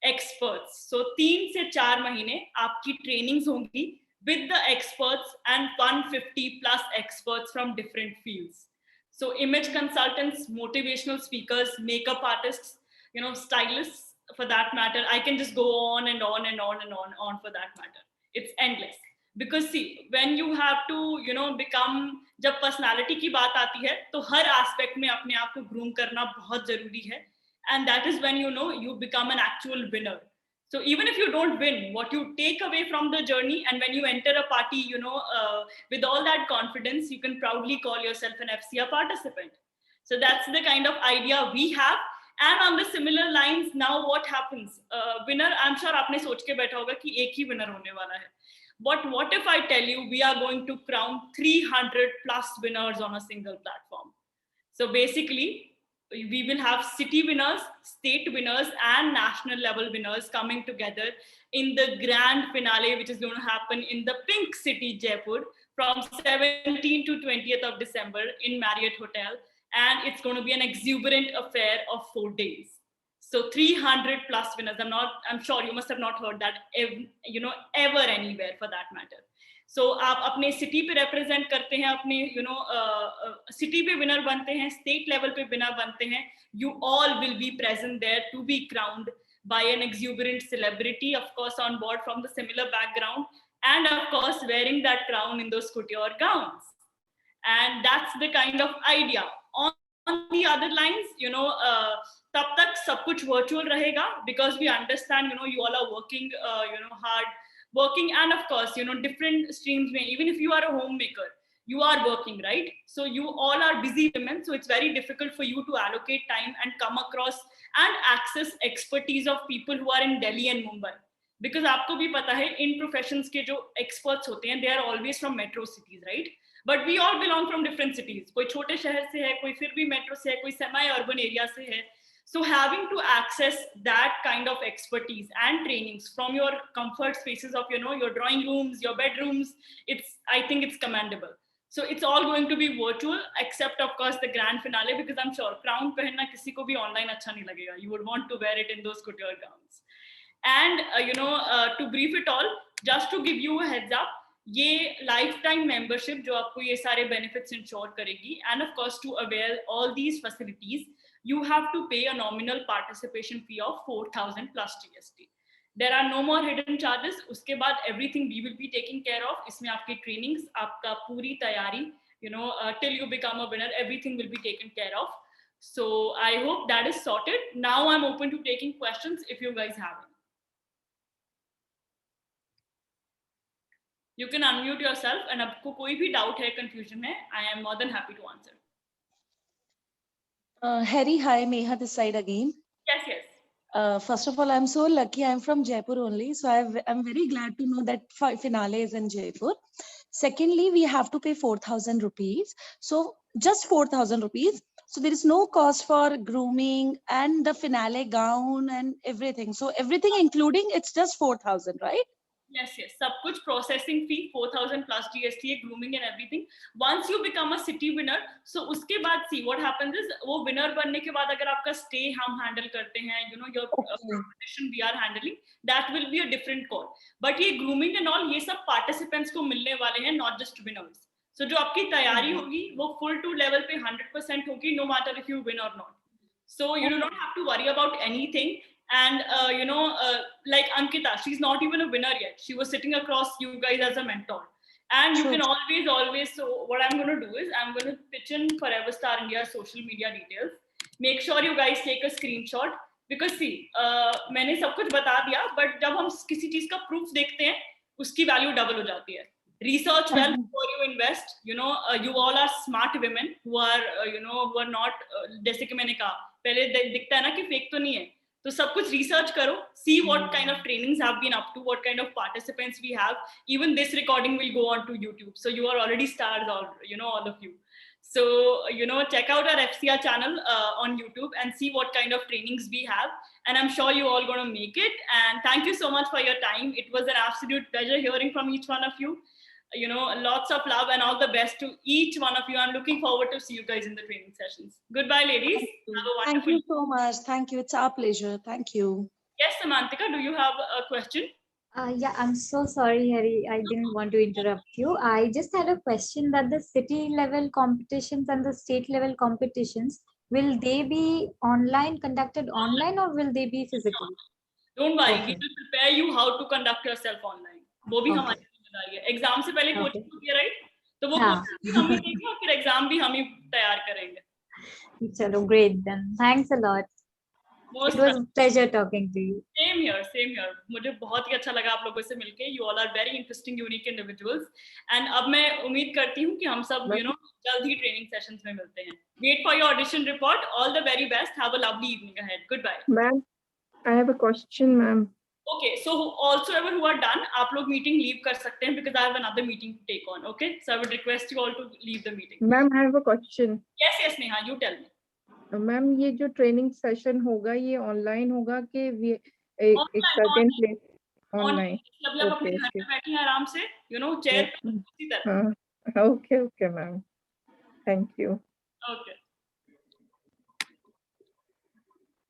Experts. So 3 से 4 महीने आपकी trainings होंगी with the experts and 150 plus experts from different fields. So image consultants, motivational speakers, makeup artists, you know, stylists. For that matter, I can just go on and on and on and on for that matter. It's endless. because see, when you have to become, जब personality की बात आती है तो हर aspect में अपने आप को groom करना बहुत जरूरी है, and that is when you become an actual winner. So even if you don't win, what you take away from the journey, and when you enter a party with all that confidence, you can proudly call yourself an FCR participant. So that's the kind of idea we have. And on the similar lines, now what happens, winner, I'm sure आपने सोच के बैठा होगा कि एक ही winner होने वाला है, but what if I tell you we are going to crown 300 plus winners on a single platform? So basically we will have city winners, state winners, and national level winners coming together in the grand finale, which is going to happen in the Pink City, Jaipur, from 17th to 20th of December in Marriott Hotel. And it's going to be an exuberant affair of 4 days. So 300 plus winners. I'm sure you must have not heard that ever anywhere for that matter. So आप अपने city पे represent करते हैं, अपने city पे winner बनते हैं, state level पे winner बनते हैं. You all will be present there to be crowned by an exuberant celebrity, of course on board from the similar background, and of course wearing that crown in those couture gowns. And that's the kind of idea. On the other lines, तब तक सब कुछ virtual रहेगा, because we understand you all are working hard, and of course different streams में, even if you are a homemaker, you are working, right? So you all are busy women, so it's very difficult for you to allocate time and come across and access expertise of people who are in Delhi and Mumbai, because आपको भी पता है इन professions के जो experts होते हैं, they are always from metro cities, right? But we all belong from different cities. कोई छोटे शहर से है, कोई फिर भी metro से है, कोई semi-urban area से है. So having to access that kind of expertise and trainings from your comfort spaces of your drawing rooms, your bedrooms, I think it's commendable. So it's all going to be virtual, except of course the grand finale, because I'm sure crown पहनना किसी को भी online अच्छा नहीं लगेगा. You would want to wear it in those couture gowns. And to brief it all, just to give you a heads up, ये lifetime membership जो आपको ये सारे benefits ensure करेगी, and of course to avail all these facilities, you have to pay a nominal participation fee of 4,000 plus GST. There are no more hidden charges. उसके बाद everything we will be taking care of. इसमें आपकी trainings, आपका पूरी तैयारी, till you become a winner, everything will be taken care of. So I hope that is sorted. Now I'm open to taking questions if you guys have any. You can unmute yourself, and आपको कोई भी doubt है, confusion है, I am more than happy to answer. Harry, hi, Meha this side again. Yes. First of all, I'm so lucky. I'm from Jaipur only, so I'm very glad to know that finale is in Jaipur. Secondly, we have to pay 4,000 rupees. So just 4,000 rupees. So there is no cost for grooming and the finale gown and everything. So everything including, it's just 4,000, right? Yes. सब कुछ processing fee 4,000 plus GST, grooming and everything. Once you become a city winner, so उसके बाद see what happens is वो winner बनने के बाद अगर आपका stay हम handle करते हैं, your competition we are handling, that will be a different call. But ये grooming and all ये सब participants को मिलने वाले हैं, not just winners. So जो आपकी तैयारी होगी वो full to level पे 100% होगी, no matter if you win or not. So you do not have to worry about anything. And like Ankita, she's not even a winner yet. She was sitting across you guys as a mentor, and you can always. So what I'm going to do is I'm going to pitch in Forever Star India's social media details. Make sure you guys take a screenshot, because see, मैंने सब कुछ बता दिया, but जब हम किसी चीज का proof देखते हैं, उसकी value double हो जाती है. Research well before you invest. You all are smart women who are who are not जैसे कि मैंने कहा पहले दिखता है ना कि fake तो नहीं है. तो सब कुछ research करो, see what kind of trainings have been up to, what kind of participants we have. Even this recording will go on to YouTube, so you are already stars, all of you. So check out our FCR channel on YouTube and see what kind of trainings we have, and I'm sure you all gonna make it. And thank you so much for your time. It was an absolute pleasure hearing from each one of you. Lots of love and all the best to each one of you. I'm looking forward to see you guys in the training sessions. Goodbye, ladies. Have a wonderful. Thank you so much. Thank you. It's our pleasure. Thank you. Yes, Samantika, do you have a question? Yeah, I'm so sorry, Harry. I didn't want to interrupt you. I just had a question that the city level competitions and the state level competitions, will they be conducted online, or will they be physical? Don't worry, we will prepare you how to conduct yourself online. वो भी हमारी जिम्मेदारी है। Exam से पहले Okay. Coaching होती है, right? तो वो हाँ। कोचिंग भी हम ही देंगे और फिर एग्जाम भी हम ही तैयार करेंगे। चलो, great then. Thanks a lot. Most It was a pleasure talking to you. Same here, same here. मुझे बहुत ही अच्छा लगा आप लोगों से मिलके. You all are very interesting, unique individuals. And अब मैं उम्मीद करती हूँ कि हम सब, you know, जल्द ही training sessions में मिलते हैं. Wait for your audition report. All the very best. Have a lovely evening ahead. Goodbye. Ma'am, I have a question, ma'am. Okay, so also everyone who are done, आप लोग meeting leave कर सकते हैं because I have another meeting to take on. Okay, so I would request you all to leave the meeting. Ma'am, I have a question. Yes, yes, Neha, you tell me. Ma'am ये जो training session होगा ये online होगा कि एक certain place online? मतलब अपने घर पे बैठे हैं आराम से, you know, चेयर पे उसी तरह. हाँ, okay ma'am, thank you. Okay.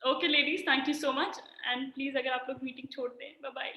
Okay, ladies, thank you so much. And please, अगर आप लोग मीटिंग छोड़ दें, bye bye.